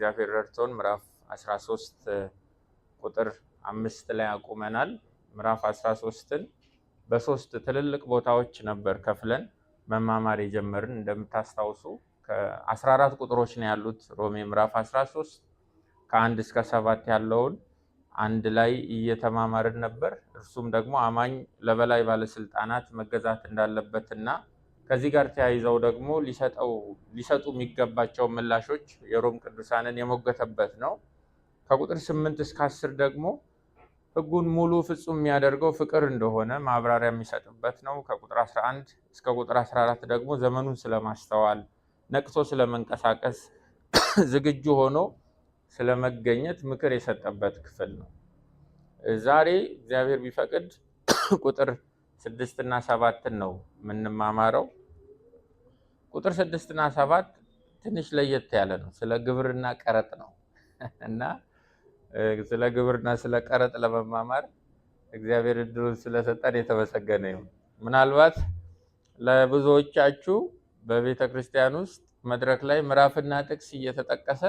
እግዚአብሔር ረድቶን ምዕራፍ 13 ቁጥር 5 ላይ አቁመናል። ምዕራፍ 13ን በሶስት ትልልቅ ቦታዎች ነበር ከፍለን መማማር የጀመርን። እንደምታስታውሱ ከ14 ቁጥሮች ነው ያሉት ሮሜ ምዕራፍ 13 ከ1 እስከ 7 ያለውን አንድ ላይ እየተማማርን ነበር። እርሱም ደግሞ አማኝ ለበላይ ባለስልጣናት መገዛት እንዳለበትና ከዚህ ጋር ተያይዘው ደግሞ ሊሰጡ የሚገባቸው ምላሾች የሮም ቅዱሳንን የሞገተበት ነው። ከቁጥር 8 እስከ 10 ደግሞ ሕጉን ሙሉ ፍጹም የሚያደርገው ፍቅር እንደሆነ ማብራሪያ የሚሰጥበት ነው። ከቁጥር 11 እስከ ቁጥር 14 ደግሞ ዘመኑን ስለማስተዋል፣ ነቅቶ ስለመንቀሳቀስ፣ ዝግጁ ሆኖ ስለመገኘት ምክር የሰጠበት ክፍል ነው። ዛሬ እግዚአብሔር ቢፈቅድ ቁጥር 6 እና 7 ነው የምንማማረው። ቁጥር 6 እና 7 ትንሽ ለየት ያለ ነው። ስለ ግብርና ቀረጥ ነው እና ስለ ግብርና ስለ ቀረጥ ለመማማር እግዚአብሔር እድሉን ስለሰጠን የተመሰገነ ይሁን። ምናልባት ለብዙዎቻችሁ በቤተ ክርስቲያን ውስጥ መድረክ ላይ ምዕራፍና ጥቅስ እየተጠቀሰ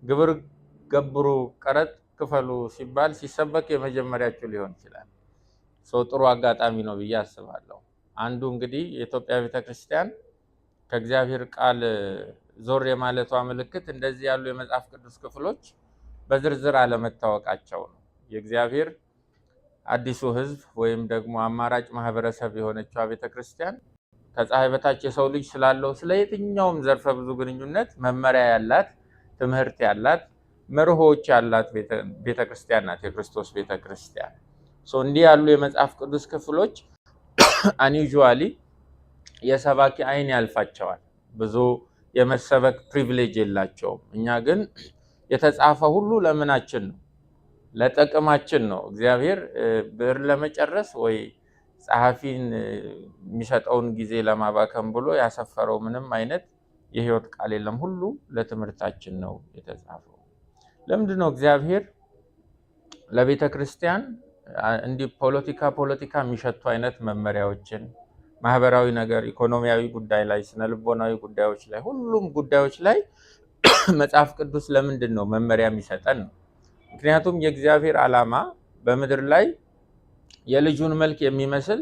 ግብር ገብሩ፣ ቀረጥ ክፈሉ ሲባል ሲሰበክ የመጀመሪያችሁ ሊሆን ይችላል። ጥሩ አጋጣሚ ነው ብዬ አስባለሁ። አንዱ እንግዲህ የኢትዮጵያ ቤተ ክርስቲያን ከእግዚአብሔር ቃል ዞር የማለቷ ምልክት እንደዚህ ያሉ የመጽሐፍ ቅዱስ ክፍሎች በዝርዝር አለመታወቃቸው ነው። የእግዚአብሔር አዲሱ ሕዝብ ወይም ደግሞ አማራጭ ማህበረሰብ የሆነችው ቤተ ክርስቲያን ከፀሐይ በታች የሰው ልጅ ስላለው ስለ የትኛውም ዘርፈ ብዙ ግንኙነት መመሪያ ያላት፣ ትምህርት ያላት፣ መርሆች ያላት ቤተ ክርስቲያን ናት የክርስቶስ ቤተ ክርስቲያን። እንዲህ ያሉ የመጽሐፍ ቅዱስ ክፍሎች አንዩዥዋሊ የሰባኪ አይን ያልፋቸዋል። ብዙ የመሰበክ ፕሪቪሌጅ የላቸውም። እኛ ግን የተጻፈ ሁሉ ለምናችን ነው? ለጥቅማችን ነው። እግዚአብሔር ብዕር ለመጨረስ ወይ ጸሐፊን የሚሰጠውን ጊዜ ለማባከም ብሎ ያሰፈረው ምንም አይነት የህይወት ቃል የለም። ሁሉ ለትምህርታችን ነው የተጻፈው። ለምንድን ነው እግዚአብሔር ለቤተ ክርስቲያን እንዲህ ፖለቲካ የሚሸቱ አይነት መመሪያዎችን ማህበራዊ ነገር፣ ኢኮኖሚያዊ ጉዳይ ላይ፣ ስነልቦናዊ ጉዳዮች ላይ፣ ሁሉም ጉዳዮች ላይ መጽሐፍ ቅዱስ ለምንድን ነው መመሪያ የሚሰጠን ነው? ምክንያቱም የእግዚአብሔር ዓላማ በምድር ላይ የልጁን መልክ የሚመስል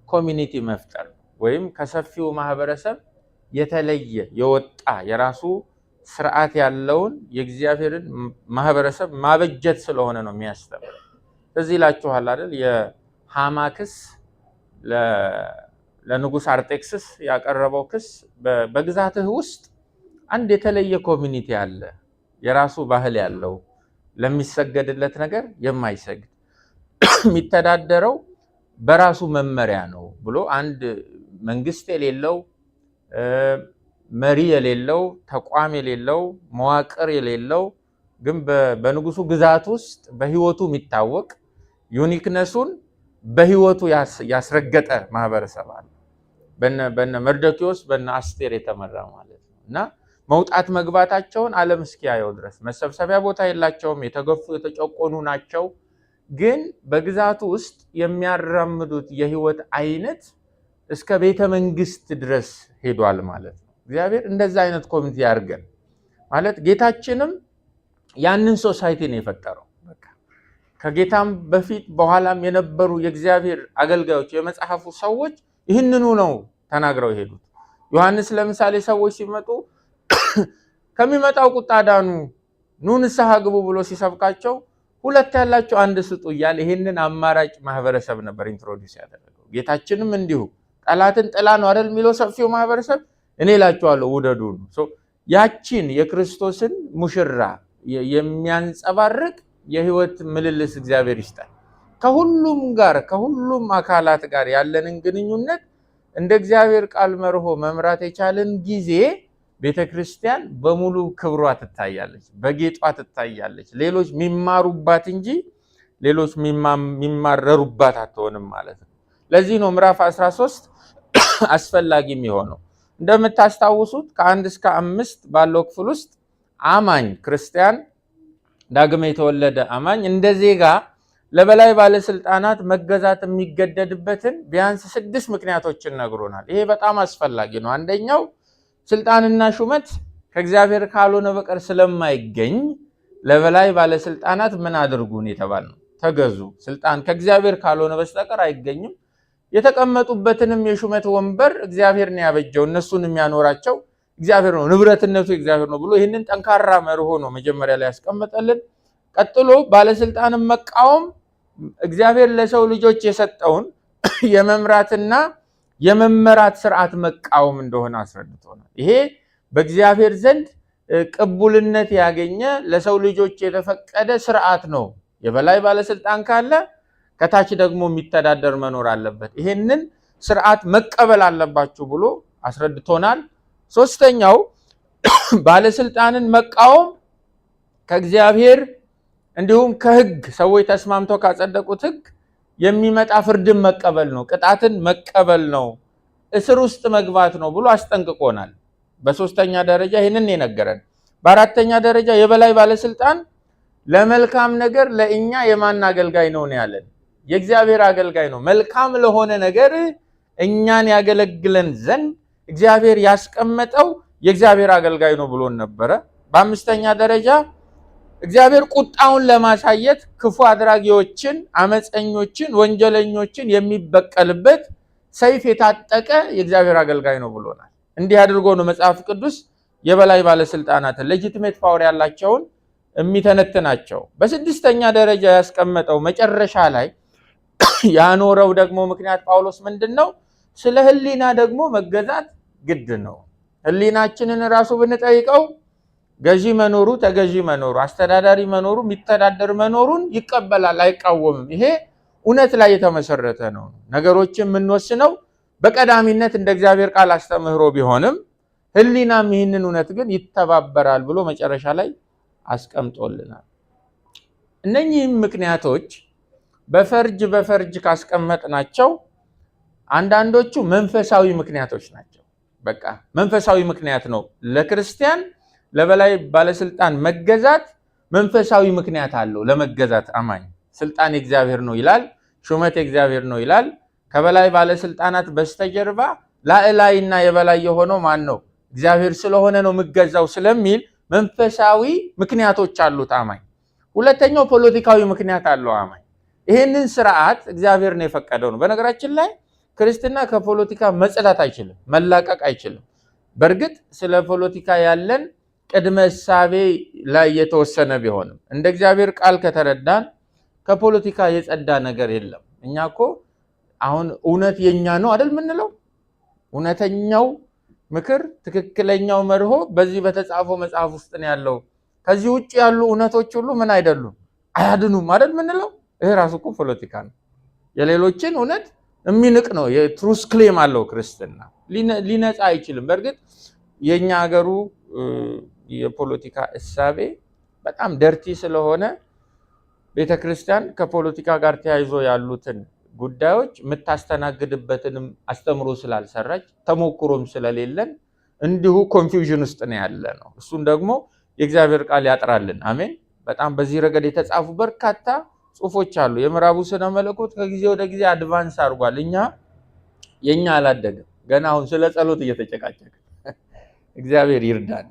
ኮሚኒቲ መፍጠር ወይም ከሰፊው ማህበረሰብ የተለየ የወጣ የራሱ ስርዓት ያለውን የእግዚአብሔርን ማህበረሰብ ማበጀት ስለሆነ ነው የሚያስተምረው። እዚህ ይላችኋል አይደል? የሃማ ክስ ለንጉስ አርጤክስስ ያቀረበው ክስ በግዛትህ ውስጥ አንድ የተለየ ኮሚኒቲ አለ፣ የራሱ ባህል ያለው፣ ለሚሰገድለት ነገር የማይሰግድ፣ የሚተዳደረው በራሱ መመሪያ ነው ብሎ አንድ መንግስት የሌለው፣ መሪ የሌለው፣ ተቋም የሌለው፣ መዋቅር የሌለው ግን በንጉሱ ግዛት ውስጥ በህይወቱ የሚታወቅ ዩኒክነሱን በህይወቱ ያስረገጠ ማህበረሰብ አለ። በነ መርዶክዮስ በነ አስቴር የተመራ ማለት ነው። እና መውጣት መግባታቸውን ዓለም እስኪያየው ድረስ መሰብሰቢያ ቦታ የላቸውም። የተገፉ የተጨቆኑ ናቸው። ግን በግዛቱ ውስጥ የሚያራምዱት የህይወት አይነት እስከ ቤተ መንግስት ድረስ ሄዷል ማለት ነው። እግዚአብሔር እንደዛ አይነት ኮሚኒቲ ያርገን ማለት ጌታችንም ያንን ሶሳይቲ ነው የፈጠረው። በቃ ከጌታም በፊት በኋላም የነበሩ የእግዚአብሔር አገልጋዮች የመጽሐፉ ሰዎች ይህንኑ ነው ተናግረው የሄዱት። ዮሐንስ ለምሳሌ ሰዎች ሲመጡ ከሚመጣው ቁጣ ዳኑ፣ ኑ ንስሐ ግቡ ብሎ ሲሰብካቸው ሁለት ያላቸው አንድ ስጡ እያለ ይህንን አማራጭ ማህበረሰብ ነበር ኢንትሮዲውስ ያደረገው። ጌታችንም እንዲሁ ጠላትን ጥላ ነው አይደል የሚለው ሰፊው ማህበረሰብ፣ እኔ እላችኋለሁ ውደዱ ነው። ያቺን የክርስቶስን ሙሽራ የሚያንጸባርቅ የህይወት ምልልስ እግዚአብሔር ይስጣል። ከሁሉም ጋር ከሁሉም አካላት ጋር ያለንን ግንኙነት እንደ እግዚአብሔር ቃል መርሆ መምራት የቻለን ጊዜ ቤተክርስቲያን በሙሉ ክብሯ ትታያለች፣ በጌጧ ትታያለች። ሌሎች የሚማሩባት እንጂ ሌሎች የሚማረሩባት አትሆንም ማለት ነው። ለዚህ ነው ምዕራፍ 13 አስፈላጊ የሚሆነው። እንደምታስታውሱት ከ1 እስከ 5 ባለው ክፍል ውስጥ አማኝ ክርስቲያን ዳግም የተወለደ አማኝ እንደ ዜጋ ለበላይ ባለስልጣናት መገዛት የሚገደድበትን ቢያንስ 6 ምክንያቶችን ነግሮናል። ይሄ በጣም አስፈላጊ ነው። አንደኛው ስልጣንና ሹመት ከእግዚአብሔር ካልሆነ በቀር ስለማይገኝ ለበላይ ባለስልጣናት ምን አድርጉን የተባልነው ተገዙ። ስልጣን ከእግዚአብሔር ካልሆነ በስተቀር አይገኝም። የተቀመጡበትንም የሹመት ወንበር እግዚአብሔር ነው ያበጀው፣ እነሱን የሚያኖራቸው እግዚአብሔር ነው፣ ንብረትነቱ እግዚአብሔር ነው ብሎ ይህንን ጠንካራ መርሆ ነው መጀመሪያ ላይ ያስቀመጠልን። ቀጥሎ ባለስልጣንን መቃወም እግዚአብሔር ለሰው ልጆች የሰጠውን የመምራትና የመመራት ስርዓት መቃወም እንደሆነ አስረድቶናል። ይሄ በእግዚአብሔር ዘንድ ቅቡልነት ያገኘ ለሰው ልጆች የተፈቀደ ስርዓት ነው። የበላይ ባለስልጣን ካለ ከታች ደግሞ የሚተዳደር መኖር አለበት። ይሄንን ስርዓት መቀበል አለባችሁ ብሎ አስረድቶናል። ሶስተኛው ባለስልጣንን መቃወም ከእግዚአብሔር እንዲሁም ከሕግ ሰዎች ተስማምተው ካጸደቁት ሕግ የሚመጣ ፍርድን መቀበል ነው፣ ቅጣትን መቀበል ነው፣ እስር ውስጥ መግባት ነው ብሎ አስጠንቅቆናል። በሶስተኛ ደረጃ ይህንን የነገረን። በአራተኛ ደረጃ የበላይ ባለስልጣን ለመልካም ነገር ለእኛ የማን አገልጋይ ነው ያለን? የእግዚአብሔር አገልጋይ ነው። መልካም ለሆነ ነገር እኛን ያገለግለን ዘንድ እግዚአብሔር ያስቀመጠው የእግዚአብሔር አገልጋይ ነው ብሎን ነበረ። በአምስተኛ ደረጃ እግዚአብሔር ቁጣውን ለማሳየት ክፉ አድራጊዎችን፣ አመፀኞችን፣ ወንጀለኞችን የሚበቀልበት ሰይፍ የታጠቀ የእግዚአብሔር አገልጋይ ነው ብሎናል። እንዲህ አድርጎ ነው መጽሐፍ ቅዱስ የበላይ ባለስልጣናትን ሌጂቲሜት ፓወር ያላቸውን የሚተነትናቸው። በስድስተኛ ደረጃ ያስቀመጠው መጨረሻ ላይ ያኖረው ደግሞ ምክንያት ጳውሎስ ምንድነው? ስለ ሕሊና ደግሞ መገዛት ግድ ነው። ሕሊናችንን ራሱ ብንጠይቀው ገዢ መኖሩ፣ ተገዢ መኖሩ፣ አስተዳዳሪ መኖሩ፣ የሚተዳደር መኖሩን ይቀበላል፣ አይቃወምም። ይሄ እውነት ላይ የተመሰረተ ነው። ነገሮችን የምንወስነው በቀዳሚነት እንደ እግዚአብሔር ቃል አስተምህሮ ቢሆንም ሕሊናም ይህንን እውነት ግን ይተባበራል ብሎ መጨረሻ ላይ አስቀምጦልናል። እነኚህም ምክንያቶች በፈርጅ ካስቀመጥናቸው አንዳንዶቹ መንፈሳዊ ምክንያቶች ናቸው። በቃ መንፈሳዊ ምክንያት ነው ለክርስቲያን ለበላይ ባለስልጣን መገዛት መንፈሳዊ ምክንያት አለው። ለመገዛት አማኝ ስልጣን የእግዚአብሔር ነው ይላል፣ ሹመት የእግዚአብሔር ነው ይላል። ከበላይ ባለስልጣናት በስተጀርባ ላዕላይና የበላይ የሆነው ማን ነው? እግዚአብሔር ስለሆነ ነው የምገዛው ስለሚል መንፈሳዊ ምክንያቶች አሉት አማኝ። ሁለተኛው ፖለቲካዊ ምክንያት አለው አማኝ። ይሄንን ስርዓት እግዚአብሔር ነው የፈቀደው ነው። በነገራችን ላይ ክርስትና ከፖለቲካ መጽዳት አይችልም፣ መላቀቅ አይችልም። በእርግጥ ስለ ፖለቲካ ያለን ቅድመ እሳቤ ላይ የተወሰነ ቢሆንም እንደ እግዚአብሔር ቃል ከተረዳን ከፖለቲካ የጸዳ ነገር የለም። እኛ እኮ አሁን እውነት የኛ ነው አይደል ምንለው? እውነተኛው ምክር፣ ትክክለኛው መርሆ በዚህ በተጻፈው መጽሐፍ ውስጥ ነው ያለው። ከዚህ ውጭ ያሉ እውነቶች ሁሉ ምን አይደሉም? አያድኑም አይደል ምንለው? ይሄ ራሱ እኮ ፖለቲካ ነው። የሌሎችን እውነት የሚንቅ ነው። የትሩስ ክሌም አለው ክርስትና። ሊነጻ አይችልም። በእርግጥ የኛ ሀገሩ የፖለቲካ እሳቤ በጣም ደርቲ ስለሆነ ቤተክርስቲያን ከፖለቲካ ጋር ተያይዞ ያሉትን ጉዳዮች የምታስተናግድበትንም አስተምሮ ስላልሰራች ተሞክሮም ስለሌለን እንዲሁ ኮንፊውዥን ውስጥ ነው ያለ ነው። እሱን ደግሞ የእግዚአብሔር ቃል ያጥራልን። አሜን። በጣም በዚህ ረገድ የተጻፉ በርካታ ጽሁፎች አሉ። የምዕራቡ ስነ መለኮት ከጊዜ ወደ ጊዜ አድቫንስ አድርጓል። የኛ አላደገም ገና። አሁን ስለ ጸሎት እየተጨቃጨቀ እግዚአብሔር ይርዳን።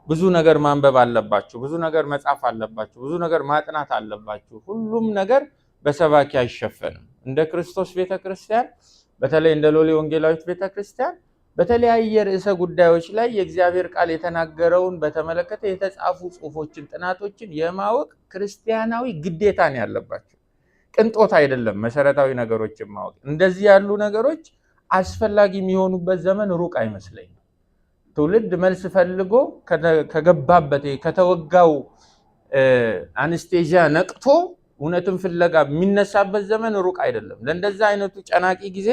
ብዙ ነገር ማንበብ አለባችሁ፣ ብዙ ነገር መጻፍ አለባችሁ፣ ብዙ ነገር ማጥናት አለባችሁ። ሁሉም ነገር በሰባኪ አይሸፈንም። እንደ ክርስቶስ ቤተክርስቲያን በተለይ እንደ ሎሌ ወንጌላዊት ቤተክርስቲያን በተለያየ ርዕሰ ጉዳዮች ላይ የእግዚአብሔር ቃል የተናገረውን በተመለከተ የተጻፉ ጽሁፎችን፣ ጥናቶችን የማወቅ ክርስቲያናዊ ግዴታ ነው ያለባችሁ። ቅንጦት አይደለም መሰረታዊ ነገሮችን ማወቅ። እንደዚህ ያሉ ነገሮች አስፈላጊ የሚሆኑበት ዘመን ሩቅ አይመስለኝም። ትውልድ መልስ ፈልጎ ከገባበት ከተወጋው አንስቴዥያ ነቅቶ እውነትን ፍለጋ የሚነሳበት ዘመን ሩቅ አይደለም። ለእንደዛ አይነቱ ጨናቂ ጊዜ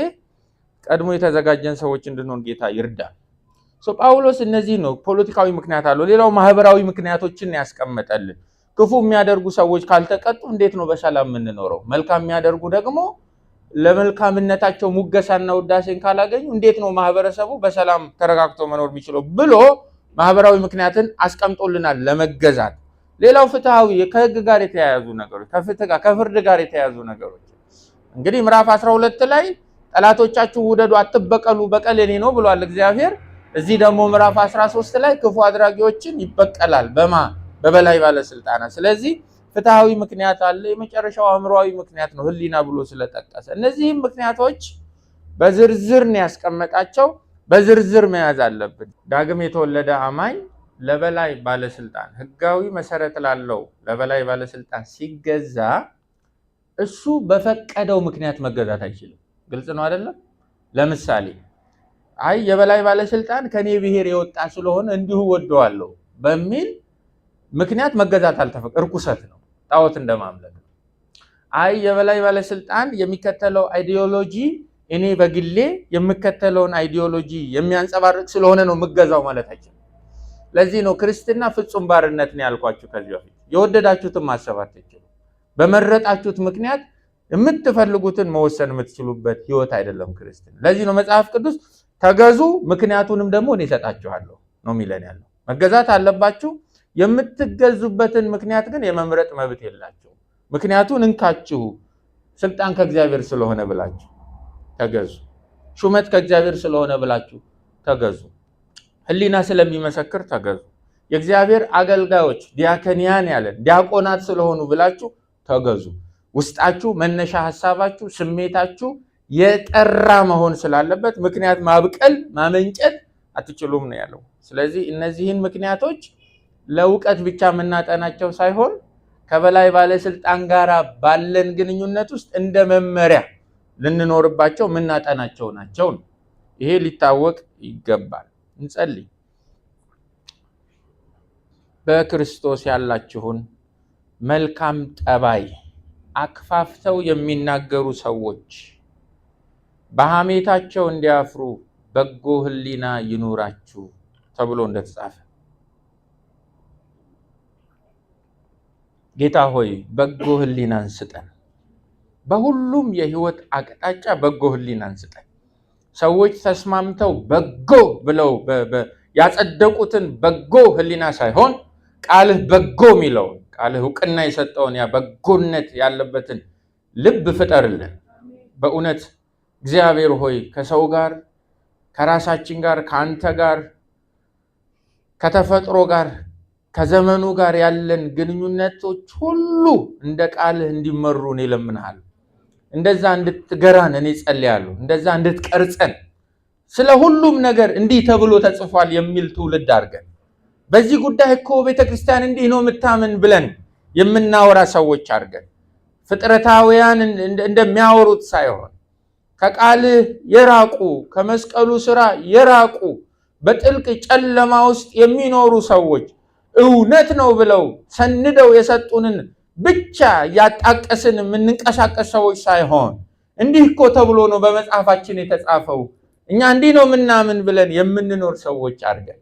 ቀድሞ የተዘጋጀን ሰዎች እንድንሆን ጌታ ይርዳል። ጳውሎስ እነዚህ ነው ፖለቲካዊ ምክንያት አለው። ሌላው ማህበራዊ ምክንያቶችን ያስቀመጠልን። ክፉ የሚያደርጉ ሰዎች ካልተቀጡ እንዴት ነው በሰላም የምንኖረው? መልካም የሚያደርጉ ደግሞ ለመልካምነታቸው ሙገሳና ውዳሴን ካላገኙ እንዴት ነው ማህበረሰቡ በሰላም ተረጋግቶ መኖር የሚችለው ብሎ ማህበራዊ ምክንያትን አስቀምጦልናል ለመገዛት። ሌላው ፍትሃዊ ከህግ ጋር የተያያዙ ነገሮች፣ ከፍትህ ጋር ከፍርድ ጋር የተያያዙ ነገሮች። እንግዲህ ምዕራፍ 12 ላይ ጠላቶቻችሁ ውደዱ፣ አትበቀሉ፣ በቀል የኔ ነው ብሏል እግዚአብሔር። እዚህ ደግሞ ምዕራፍ 13 ላይ ክፉ አድራጊዎችን ይበቀላል በበላይ ባለስልጣናት። ስለዚህ ፍትሃዊ ምክንያት አለ። የመጨረሻው አእምሮአዊ ምክንያት ነው ህሊና ብሎ ስለጠቀሰ እነዚህም ምክንያቶች በዝርዝር ነው ያስቀመጣቸው። በዝርዝር መያዝ አለብን። ዳግም የተወለደ አማኝ ለበላይ ባለስልጣን ህጋዊ መሰረት ላለው ለበላይ ባለስልጣን ሲገዛ እሱ በፈቀደው ምክንያት መገዛት አይችልም። ግልጽ ነው አይደለም? ለምሳሌ አይ የበላይ ባለስልጣን ከኔ ብሔር የወጣ ስለሆነ እንዲሁ ወደዋለሁ በሚል ምክንያት መገዛት አልተፈቀደ፣ እርኩሰት ነው፣ ጣዖት እንደማምለክ ነው። አይ የበላይ ባለስልጣን የሚከተለው አይዲዮሎጂ እኔ በግሌ የምከተለውን አይዲዮሎጂ የሚያንጸባርቅ ስለሆነ ነው የምገዛው ማለት አይችልም። ለዚህ ነው ክርስትና ፍጹም ባርነት ነው ያልኳችሁ ከዚህ በፊት። የወደዳችሁትን ማሰብ አትችሉ። በመረጣችሁት ምክንያት የምትፈልጉትን መወሰን የምትችሉበት ህይወት አይደለም ክርስትና። ለዚህ ነው መጽሐፍ ቅዱስ ተገዙ ምክንያቱንም ደግሞ እኔ እሰጣችኋለሁ ነው የሚለን ያለው። መገዛት አለባችሁ። የምትገዙበትን ምክንያት ግን የመምረጥ መብት የላችሁ። ምክንያቱን እንካችሁ ስልጣን ከእግዚአብሔር ስለሆነ ብላችሁ ተገዙ። ሹመት ከእግዚአብሔር ስለሆነ ብላችሁ ተገዙ። ህሊና ስለሚመሰክር ተገዙ። የእግዚአብሔር አገልጋዮች ዲያከኒያን ያለን ዲያቆናት ስለሆኑ ብላችሁ ተገዙ። ውስጣችሁ መነሻ ሐሳባችሁ ስሜታችሁ የጠራ መሆን ስላለበት ምክንያት ማብቀል ማመንጨት አትችሉም ነው ያለው። ስለዚህ እነዚህን ምክንያቶች ለእውቀት ብቻ የምናጠናቸው ሳይሆን ከበላይ ባለስልጣን ጋር ባለን ግንኙነት ውስጥ እንደ መመሪያ ልንኖርባቸው የምናጠናቸው ናቸው። ይሄ ሊታወቅ ይገባል። እንጸልይ። በክርስቶስ ያላችሁን መልካም ጠባይ አክፋፍተው የሚናገሩ ሰዎች በሐሜታቸው እንዲያፍሩ በጎ ህሊና ይኑራችሁ ተብሎ እንደተጻፈ ጌታ ሆይ በጎ ህሊናን ስጠን። በሁሉም የህይወት አቅጣጫ በጎ ህሊናን ስጠን። ሰዎች ተስማምተው በጎ ብለው ያጸደቁትን በጎ ህሊና ሳይሆን ቃልህ በጎ የሚለውን ቃልህ እውቅና የሰጠውን ያ በጎነት ያለበትን ልብ ፍጠርልን። በእውነት እግዚአብሔር ሆይ ከሰው ጋር ከራሳችን ጋር ከአንተ ጋር ከተፈጥሮ ጋር ከዘመኑ ጋር ያለን ግንኙነቶች ሁሉ እንደ ቃልህ እንዲመሩ እኔ እለምንሃለሁ። እንደዛ እንድትገራን እኔ ጸልያለሁ። እንደዛ እንድትቀርጸን ስለ ሁሉም ነገር እንዲህ ተብሎ ተጽፏል የሚል ትውልድ አድርገን በዚህ ጉዳይ እኮ ቤተክርስቲያን እንዲህ ነው የምታምን ብለን የምናወራ ሰዎች አድርገን ፍጥረታውያን እንደሚያወሩት ሳይሆን ከቃልህ የራቁ ከመስቀሉ ስራ የራቁ በጥልቅ ጨለማ ውስጥ የሚኖሩ ሰዎች እውነት ነው ብለው ሰንደው የሰጡንን ብቻ ያጣቀስን የምንንቀሳቀስ ሰዎች ሳይሆን እንዲህ እኮ ተብሎ ነው በመጽሐፋችን የተጻፈው እኛ እንዲህ ነው ምናምን ብለን የምንኖር ሰዎች አድርገን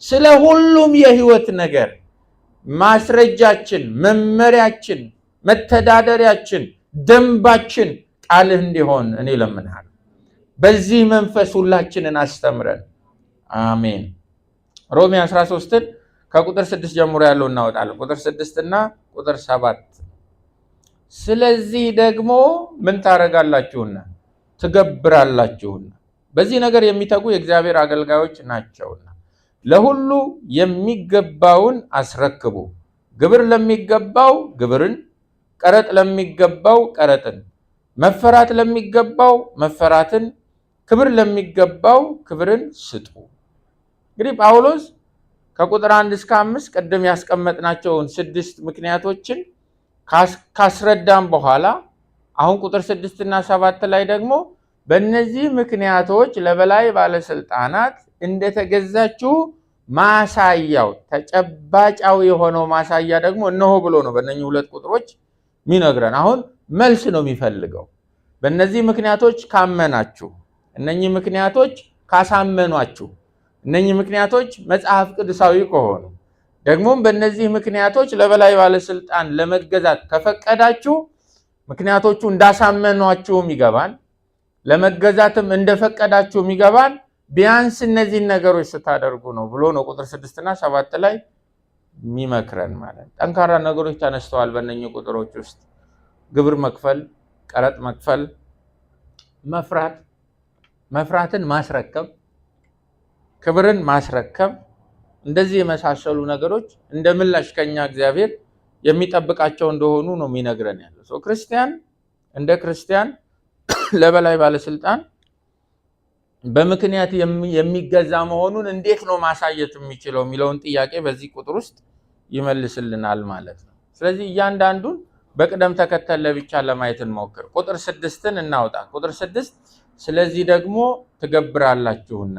ስለ ሁሉም የህይወት ነገር ማስረጃችን፣ መመሪያችን፣ መተዳደሪያችን፣ ደንባችን ቃልህ እንዲሆን እኔ እለምንሃለሁ። በዚህ መንፈስ ሁላችንን አስተምረን። አሜን። ሮሜ 13ን ከቁጥር 6 ጀምሮ ያለው እናወጣለን። ቁጥር 6 እና ቁጥር 7 ስለዚህ ደግሞ ምን ታረጋላችሁና ትገብራላችሁና በዚህ ነገር የሚተጉ የእግዚአብሔር አገልጋዮች ናቸውና ለሁሉ የሚገባውን አስረክቡ። ግብር ለሚገባው ግብርን፣ ቀረጥ ለሚገባው ቀረጥን፣ መፈራት ለሚገባው መፈራትን፣ ክብር ለሚገባው ክብርን ስጡ። እንግዲህ ጳውሎስ ከቁጥር 1 እስከ 5 ቀደም ያስቀመጥናቸውን 6 ምክንያቶችን ካስረዳም በኋላ አሁን ቁጥር 6 እና 7 ላይ ደግሞ በእነዚህ ምክንያቶች ለበላይ ባለስልጣናት እንደተገዛችሁ ማሳያው ተጨባጫው የሆነው ማሳያ ደግሞ እነሆ ብሎ ነው በእነኚህ 2 ቁጥሮች የሚነግረን። አሁን መልስ ነው የሚፈልገው። በእነዚህ ምክንያቶች ካመናችሁ፣ እነኚህ ምክንያቶች ካሳመኗችሁ፣ እነኚህ ምክንያቶች መጽሐፍ ቅዱሳዊ ከሆኑ ደግሞም በእነዚህ ምክንያቶች ለበላይ ባለስልጣን ለመገዛት ከፈቀዳችሁ ምክንያቶቹ እንዳሳመኗችሁም ይገባል፣ ለመገዛትም እንደፈቀዳችሁም ይገባል። ቢያንስ እነዚህን ነገሮች ስታደርጉ ነው ብሎ ነው ቁጥር 6 እና 7 ላይ የሚመክረን ማለት። ጠንካራ ነገሮች ተነስተዋል በእነኚህ ቁጥሮች ውስጥ ግብር መክፈል፣ ቀረጥ መክፈል፣ መፍራትን ማስረከብ፣ ክብርን ማስረከብ እንደዚህ የመሳሰሉ ነገሮች እንደ ምላሽ ከኛ እግዚአብሔር የሚጠብቃቸው እንደሆኑ ነው የሚነግረን ያለው። ክርስቲያን እንደ ክርስቲያን ለበላይ ባለስልጣን በምክንያት የሚገዛ መሆኑን እንዴት ነው ማሳየት የሚችለው የሚለውን ጥያቄ በዚህ ቁጥር ውስጥ ይመልስልናል ማለት ነው። ስለዚህ እያንዳንዱን በቅደም ተከተል ለብቻ ለማየት እንሞክር። ቁጥር 6ን እናውጣ። ቁጥር 6 ስለዚህ ደግሞ ትገብራላችሁና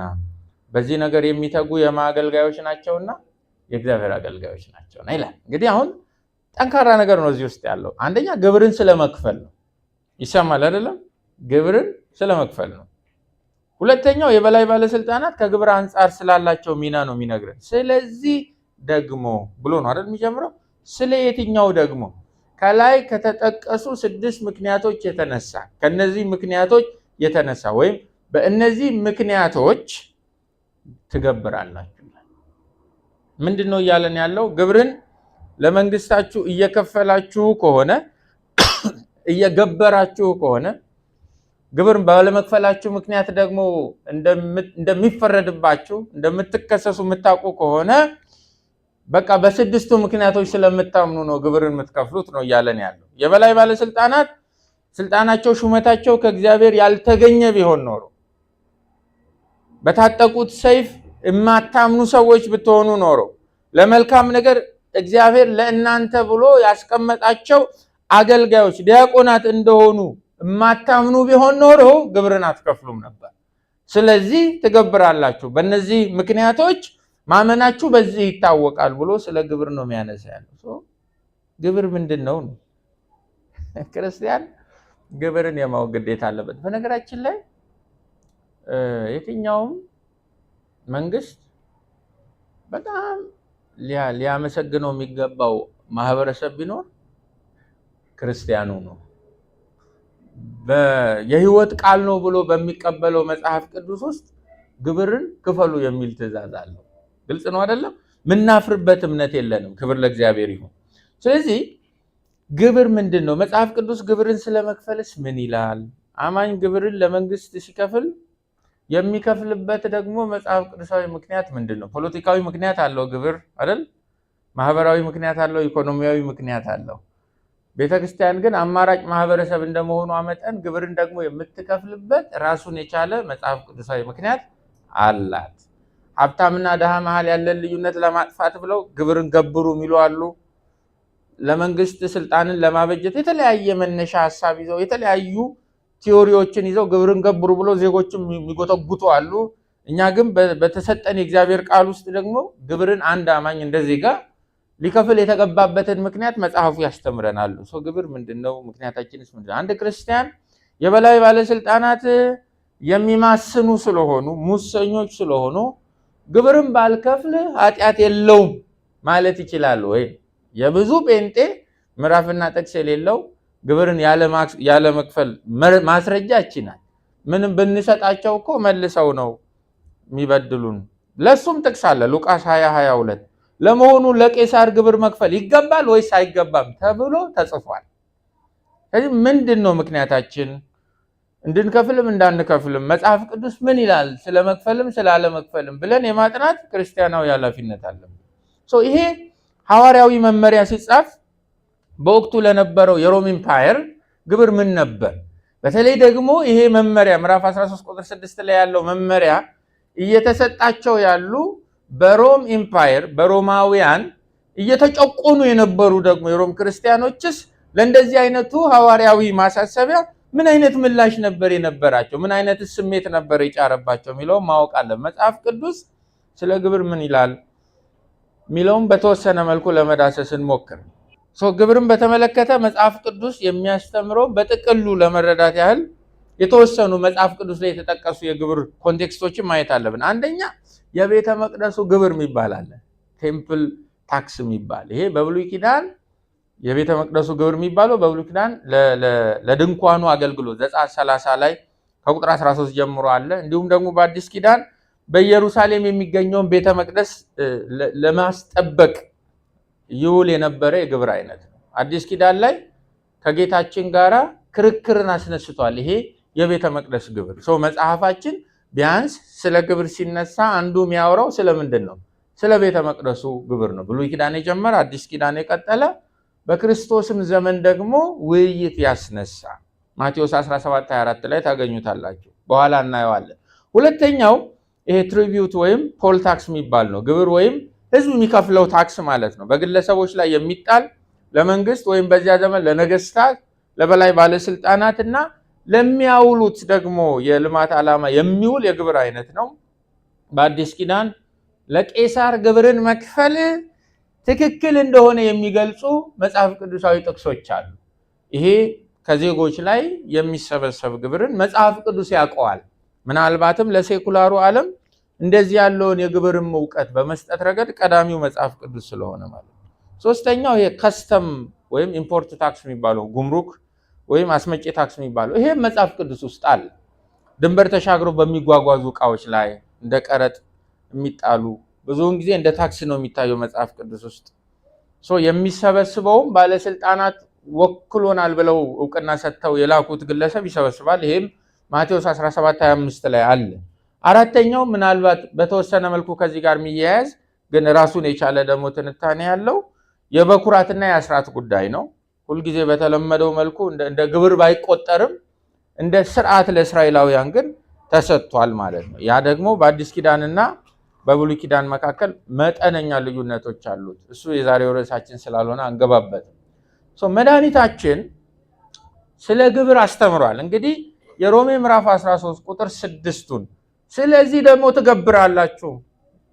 በዚህ ነገር የሚተጉ የማገልጋዮች ናቸውና የእግዚአብሔር አገልጋዮች ናቸውና ይላል። እንግዲህ አሁን ጠንካራ ነገር ነው እዚህ ውስጥ ያለው። አንደኛ ግብርን ስለመክፈል ነው። ይሰማል አይደለም? ግብርን ስለመክፈል ነው። ሁለተኛው የበላይ ባለስልጣናት ከግብር አንጻር ስላላቸው ሚና ነው የሚነግረን። ስለዚህ ደግሞ ብሎ ነው አይደል የሚጀምረው? ስለ የትኛው ደግሞ? ከላይ ከተጠቀሱ 6 ምክንያቶች የተነሳ ከነዚህ ምክንያቶች የተነሳ ወይም በእነዚህ ምክንያቶች ትገብራላችሁ። ምንድነው እያለን ያለው? ግብርን ለመንግስታችሁ እየከፈላችሁ ከሆነ እየገበራችሁ ከሆነ ግብርን ባለመክፈላችሁ ምክንያት ደግሞ እንደሚፈረድባችሁ እንደምትከሰሱ የምታውቁ ከሆነ በቃ በ6ቱ ምክንያቶች ስለምታምኑ ነው ግብርን የምትከፍሉት ነው እያለን ያለው። የበላይ ባለስልጣናት ስልጣናቸው ሹመታቸው ከእግዚአብሔር ያልተገኘ ቢሆን ኖሮ በታጠቁት ሰይፍ የማታምኑ ሰዎች ብትሆኑ ኖሮ ለመልካም ነገር እግዚአብሔር ለእናንተ ብሎ ያስቀመጣቸው አገልጋዮች ዲያቆናት እንደሆኑ የማታምኑ ቢሆን ኖሮ ግብርን አትከፍሉም ነበር። ስለዚህ ትገብራላችሁ። በእነዚህ ምክንያቶች ማመናችሁ በዚህ ይታወቃል ብሎ ስለ ግብር ነው የሚያነሳ ያለው። ግብር ምንድን ነው? ክርስቲያን ግብርን የማወቅ ግዴታ አለበት። በነገራችን ላይ የትኛውም መንግስት በጣም ሊያመሰግነው የሚገባው ማህበረሰብ ቢኖር ክርስቲያኑ ነው። የህይወት ቃል ነው ብሎ በሚቀበለው መጽሐፍ ቅዱስ ውስጥ ግብርን ክፈሉ የሚል ትእዛዝ አለው። ግልጽ ነው አይደለም? ምናፍርበት እምነት የለንም። ክብር ለእግዚአብሔር ይሁን። ስለዚህ ግብር ምንድን ነው? መጽሐፍ ቅዱስ ግብርን ስለመክፈልስ ምን ይላል? አማኝ ግብርን ለመንግስት ሲከፍል የሚከፍልበት ደግሞ መጽሐፍ ቅዱሳዊ ምክንያት ምንድን ነው? ፖለቲካዊ ምክንያት አለው ግብር አይደል? ማህበራዊ ምክንያት አለው፣ ኢኮኖሚያዊ ምክንያት አለው። ቤተክርስቲያን ግን አማራጭ ማህበረሰብ እንደመሆኑ መጠን ግብርን ደግሞ የምትከፍልበት ራሱን የቻለ መጽሐፍ ቅዱሳዊ ምክንያት አላት። ሀብታምና ድሃ መሃል ያለን ልዩነት ለማጥፋት ብለው ግብርን ገብሩ የሚሉ አሉ። ለመንግስት ስልጣንን ለማበጀት የተለያየ መነሻ ሐሳብ ይዘው የተለያዩ ቲዮሪዎችን ይዘው ግብርን ገብሩ ብሎ ዜጎችን የሚጎተጉቱ አሉ። እኛ ግን በተሰጠን የእግዚአብሔር ቃል ውስጥ ደግሞ ግብርን አንድ አማኝ እንደ ዜጋ ሊከፍል የተገባበትን ምክንያት መጽሐፉ ያስተምረናል። ግብር ምንድነው? ምክንያታችንስ ምንድነው? አንድ ክርስቲያን የበላይ ባለስልጣናት የሚማስኑ ስለሆኑ ሙሰኞች ስለሆኑ ግብርን ባልከፍል ኃጢአት የለውም ማለት ይችላል ወይ? የብዙ ጴንጤ ምዕራፍና ጥቅስ የሌለው ግብርን ያለ መክፈል ማስረጃ ይችላል። ምንም ብንሰጣቸው እኮ መልሰው ነው የሚበድሉን። ለሱም ጥቅስ አለ ሉቃስ 20:22 ለመሆኑ ለቄሳር ግብር መክፈል ይገባል ወይስ አይገባም ተብሎ ተጽፏል። ስለዚህ ምንድነው ምክንያታችን? እንድንከፍልም እንዳንከፍልም መጽሐፍ ቅዱስ ምን ይላል ስለመክፈልም ስላለመክፈልም ብለን የማጥናት ክርስቲያናዊ ኃላፊነት አለብን። ይሄ ሐዋርያዊ መመሪያ ሲጻፍ በወቅቱ ለነበረው የሮም ኢምፓየር ግብር ምን ነበር? በተለይ ደግሞ ይሄ መመሪያ ምዕራፍ 13 ቁጥር 6 ላይ ያለው መመሪያ እየተሰጣቸው ያሉ በሮም ኢምፓየር በሮማውያን እየተጨቆኑ የነበሩ ደግሞ የሮም ክርስቲያኖችስ ለእንደዚህ አይነቱ ሐዋርያዊ ማሳሰቢያ ምን አይነት ምላሽ ነበር የነበራቸው? ምን አይነት ስሜት ነበር የጫረባቸው የሚለው ማወቅ አለ። መጽሐፍ ቅዱስ ስለ ግብር ምን ይላል ሚለውን በተወሰነ መልኩ ለመዳሰስ እንሞክር። ግብርን በተመለከተ መጽሐፍ ቅዱስ የሚያስተምረው በጥቅሉ ለመረዳት ያህል የተወሰኑ መጽሐፍ ቅዱስ ላይ የተጠቀሱ የግብር ኮንቴክስቶችን ማየት አለብን። አንደኛ የቤተ መቅደሱ ግብር የሚባል አለ፣ ቴምፕል ታክስ የሚባል። ይሄ በብሉይ ኪዳን የቤተ መቅደሱ ግብር የሚባለው በብሉይ ኪዳን ለድንኳኑ አገልግሎት ዘጸአት 30 ላይ ከቁጥር 13 ጀምሮ አለ። እንዲሁም ደግሞ በአዲስ ኪዳን በኢየሩሳሌም የሚገኘውን ቤተ መቅደስ ለማስጠበቅ ይውል የነበረ የግብር አይነት ነው። አዲስ ኪዳን ላይ ከጌታችን ጋራ ክርክርን አስነስቷል። ይሄ የቤተ መቅደስ ግብር መጽሐፋችን ቢያንስ ስለ ግብር ሲነሳ አንዱ የሚያወራው ስለምንድን ነው? ስለ ቤተ መቅደሱ ግብር ነው። ብሉይ ኪዳን የጀመረ አዲስ ኪዳን የቀጠለ በክርስቶስም ዘመን ደግሞ ውይይት ያስነሳ ማቴዎስ 17:24 ላይ ታገኙታላችሁ። በኋላ እናየዋለን። ሁለተኛው ይሄ ትሪቢዩት ወይም ፖል ታክስ የሚባል ነው። ግብር ወይም ህዝብ የሚከፍለው ታክስ ማለት ነው። በግለሰቦች ላይ የሚጣል ለመንግስት ወይም በዚያ ዘመን ለነገስታት፣ ለበላይ ባለስልጣናት እና ለሚያውሉት ደግሞ የልማት ዓላማ የሚውል የግብር አይነት ነው። በአዲስ ኪዳን ለቄሳር ግብርን መክፈል ትክክል እንደሆነ የሚገልጹ መጽሐፍ ቅዱሳዊ ጥቅሶች አሉ። ይሄ ከዜጎች ላይ የሚሰበሰብ ግብርን መጽሐፍ ቅዱስ ያውቀዋል። ምናልባትም ለሴኩላሩ ዓለም እንደዚህ ያለውን የግብርም እውቀት በመስጠት ረገድ ቀዳሚው መጽሐፍ ቅዱስ ስለሆነ ማለት ነው። ሶስተኛው ይሄ ከስተም ወይም ኢምፖርት ታክስ የሚባለው ጉምሩክ ወይም አስመጪ ታክስ የሚባለው ይሄ መጽሐፍ ቅዱስ ውስጥ አለ። ድንበር ተሻግሮ በሚጓጓዙ እቃዎች ላይ እንደ ቀረጥ የሚጣሉ ብዙውን ጊዜ እንደ ታክስ ነው የሚታየው መጽሐፍ ቅዱስ ውስጥ። የሚሰበስበውም ባለስልጣናት ወክሎናል ብለው እውቅና ሰጥተው የላኩት ግለሰብ ይሰበስባል። ይሄም ማቴዎስ 17:25 ላይ አለ። አራተኛው ምናልባት በተወሰነ መልኩ ከዚህ ጋር የሚያያዝ ግን ራሱን የቻለ ደግሞ ትንታኔ ያለው የበኩራትና የአስራት ጉዳይ ነው። ሁልጊዜ በተለመደው መልኩ እንደ ግብር ባይቆጠርም እንደ ስርዓት ለእስራኤላውያን ግን ተሰጥቷል ማለት ነው። ያ ደግሞ በአዲስ ኪዳንና በብሉይ ኪዳን መካከል መጠነኛ ልዩነቶች አሉት። እሱ የዛሬው ርዕሳችን ስላልሆነ አንገባበትም። መድኃኒታችን ስለ ግብር አስተምሯል። እንግዲህ የሮሜ ምዕራፍ 13 ቁጥር 6ቱን ስለዚህ ደግሞ ትገብራላችሁ፣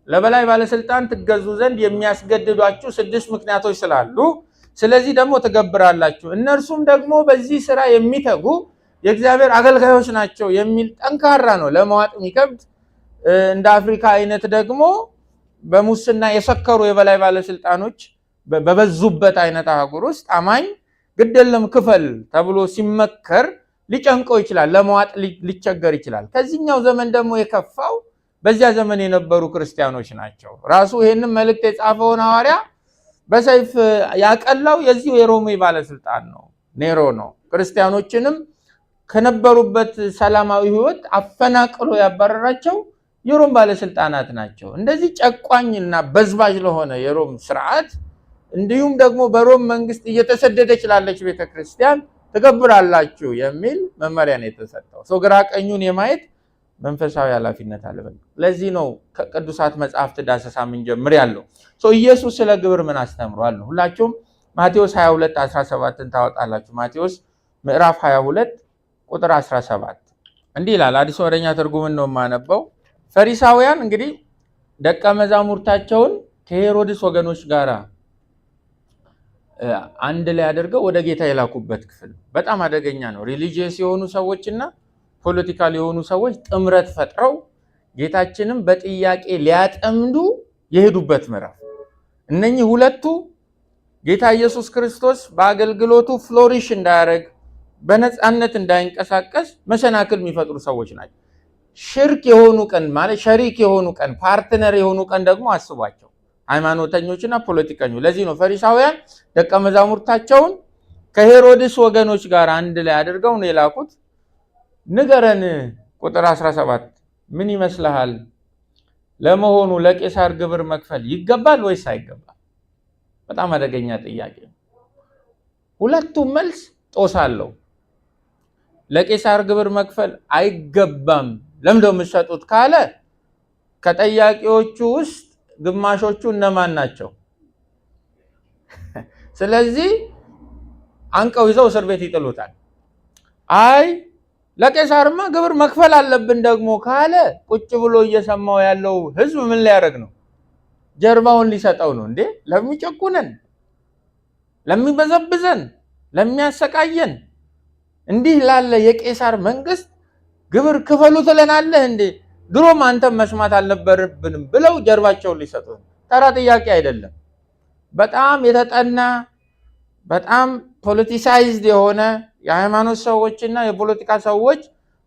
ለበላይ ባለስልጣን ትገዙ ዘንድ የሚያስገድዷችሁ 6 ምክንያቶች ስላሉ ስለዚህ ደግሞ ትገብራላችሁ፣ እነርሱም ደግሞ በዚህ ስራ የሚተጉ የእግዚአብሔር አገልጋዮች ናቸው የሚል ጠንካራ ነው። ለመዋጥ የሚከብድ እንደ አፍሪካ አይነት ደግሞ በሙስና የሰከሩ የበላይ ባለስልጣኖች በበዙበት አይነት አህጉር ውስጥ አማኝ ግደለም ክፈል ተብሎ ሲመከር ሊጨንቀው ይችላል፣ ለመዋጥ ሊቸገር ይችላል። ከዚህኛው ዘመን ደግሞ የከፋው በዚያ ዘመን የነበሩ ክርስቲያኖች ናቸው። ራሱ ይህንን መልእክት የጻፈውን ሐዋርያ በሰይፍ ያቀላው የዚሁ የሮሜ ባለስልጣን ነው፣ ኔሮ ነው። ክርስቲያኖችንም ከነበሩበት ሰላማዊ ህይወት አፈናቅሎ ያባረራቸው የሮም ባለስልጣናት ናቸው። እንደዚህ ጨቋኝና በዝባዥ ለሆነ የሮም ስርዓት እንዲሁም ደግሞ በሮም መንግስት እየተሰደደች ላለች ቤተክርስቲያን ትገብራላችሁ የሚል መመሪያ ነው የተሰጠው። ሰው ግራ ቀኙን የማየት መንፈሳዊ ኃላፊነት አለበት። ለዚህ ነው ከቅዱሳት መጽሐፍት ዳሰሳ ምን ጀምር ያለው። ኢየሱስ ስለ ግብር ምን አስተምሯል ነው። ሁላችሁም ማቴዎስ 22:17ን ታወጣላችሁ። ማቴዎስ ምዕራፍ 22 ቁጥር 17 እንዲህ ይላል። አዲስ ወደኛ ትርጉምን ነው የማነበው። ፈሪሳውያን እንግዲህ ደቀ መዛሙርታቸውን ከሄሮድስ ወገኖች ጋር አንድ ላይ አድርገው ወደ ጌታ የላኩበት ክፍል በጣም አደገኛ ነው። ሪሊጂየስ የሆኑ ሰዎችና ፖለቲካል የሆኑ ሰዎች ጥምረት ፈጥረው ጌታችንም በጥያቄ ሊያጠምዱ የሄዱበት ምዕራፍ። እነኚህ ሁለቱ ጌታ ኢየሱስ ክርስቶስ በአገልግሎቱ ፍሎሪሽ እንዳያደርግ በነፃነት እንዳይንቀሳቀስ መሰናክል የሚፈጥሩ ሰዎች ናቸው። ሽርክ የሆኑ ቀን ማለት ሸሪክ የሆኑ ቀን፣ ፓርትነር የሆኑ ቀን ደግሞ አስቧቸው፣ ሃይማኖተኞችና ፖለቲከኞች። ለዚህ ነው ፈሪሳውያን ደቀ መዛሙርታቸውን ከሄሮድስ ወገኖች ጋር አንድ ላይ አድርገው ነው የላኩት። ንገረን፣ ቁጥር 17 ምን ይመስልሃል? ለመሆኑ ለቄሳር ግብር መክፈል ይገባል ወይስ አይገባል? በጣም አደገኛ ጥያቄ። ሁለቱም መልስ ጦስ አለው። ለቄሳር ግብር መክፈል አይገባም ለምንድነው የምትሰጡት ካለ ከጠያቂዎቹ ውስጥ ግማሾቹ እነማን ናቸው? ስለዚህ አንቀው ይዘው እስር ቤት ይጥሉታል። አይ ለቄሳርማ ግብር መክፈል አለብን ደግሞ ካለ ቁጭ ብሎ እየሰማው ያለው ህዝብ ምን ሊያደርግ ነው? ጀርባውን ሊሰጠው ነው እንዴ? ለሚጨቁነን፣ ለሚበዘብዘን፣ ለሚያሰቃየን እንዲህ ላለ የቄሳር መንግስት ግብር ክፈሉ ትለናለህ እንዴ? ድሮም አንተም መስማት አልነበረብንም ብለው ጀርባቸውን ሊሰጡ። ተራ ጥያቄ አይደለም። በጣም የተጠና በጣም ፖለቲሳይዝድ የሆነ የሃይማኖት ሰዎችና የፖለቲካ ሰዎች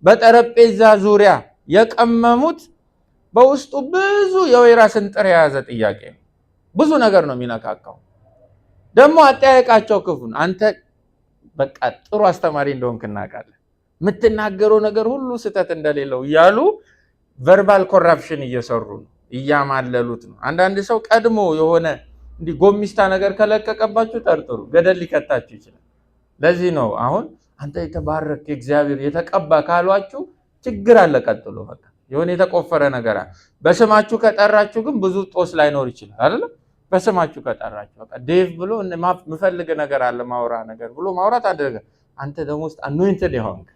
በጠረጴዛ ዙሪያ የቀመሙት በውስጡ ብዙ የወይራ ስንጥር የያዘ ጥያቄ ነው። ብዙ ነገር ነው የሚነካካው። ደግሞ አጠያየቃቸው ክፉን። አንተ በቃ ጥሩ አስተማሪ እንደሆንክ እናውቃለን፣ የምትናገረው ነገር ሁሉ ስህተት እንደሌለው እያሉ ቨርባል ኮራፕሽን እየሰሩ ነው፣ እያማለሉት ነው። አንዳንድ ሰው ቀድሞ የሆነ እንዲህ ጎሚስታ ነገር ከለቀቀባችሁ ጠርጥሩ፣ ገደል ሊከታችሁ ይችላል። ለዚህ ነው አሁን አንተ የተባረክ እግዚአብሔር የተቀባ ካሏችሁ ችግር አለ። ቀጥሎ በቃ የሆነ የተቆፈረ ነገር አለ። በስማችሁ ከጠራችሁ ግን ብዙ ጦስ ላይኖር ይችላል አይደል? በስማችሁ ከጠራችሁ በቃ ዴቭ ብሎ ምፈልግ ነገር አለ ማውራ ነገር ብሎ ማውራት አደረገ። አንተ ደግሞ ውስጥ አኖይንትድ ይሆንክ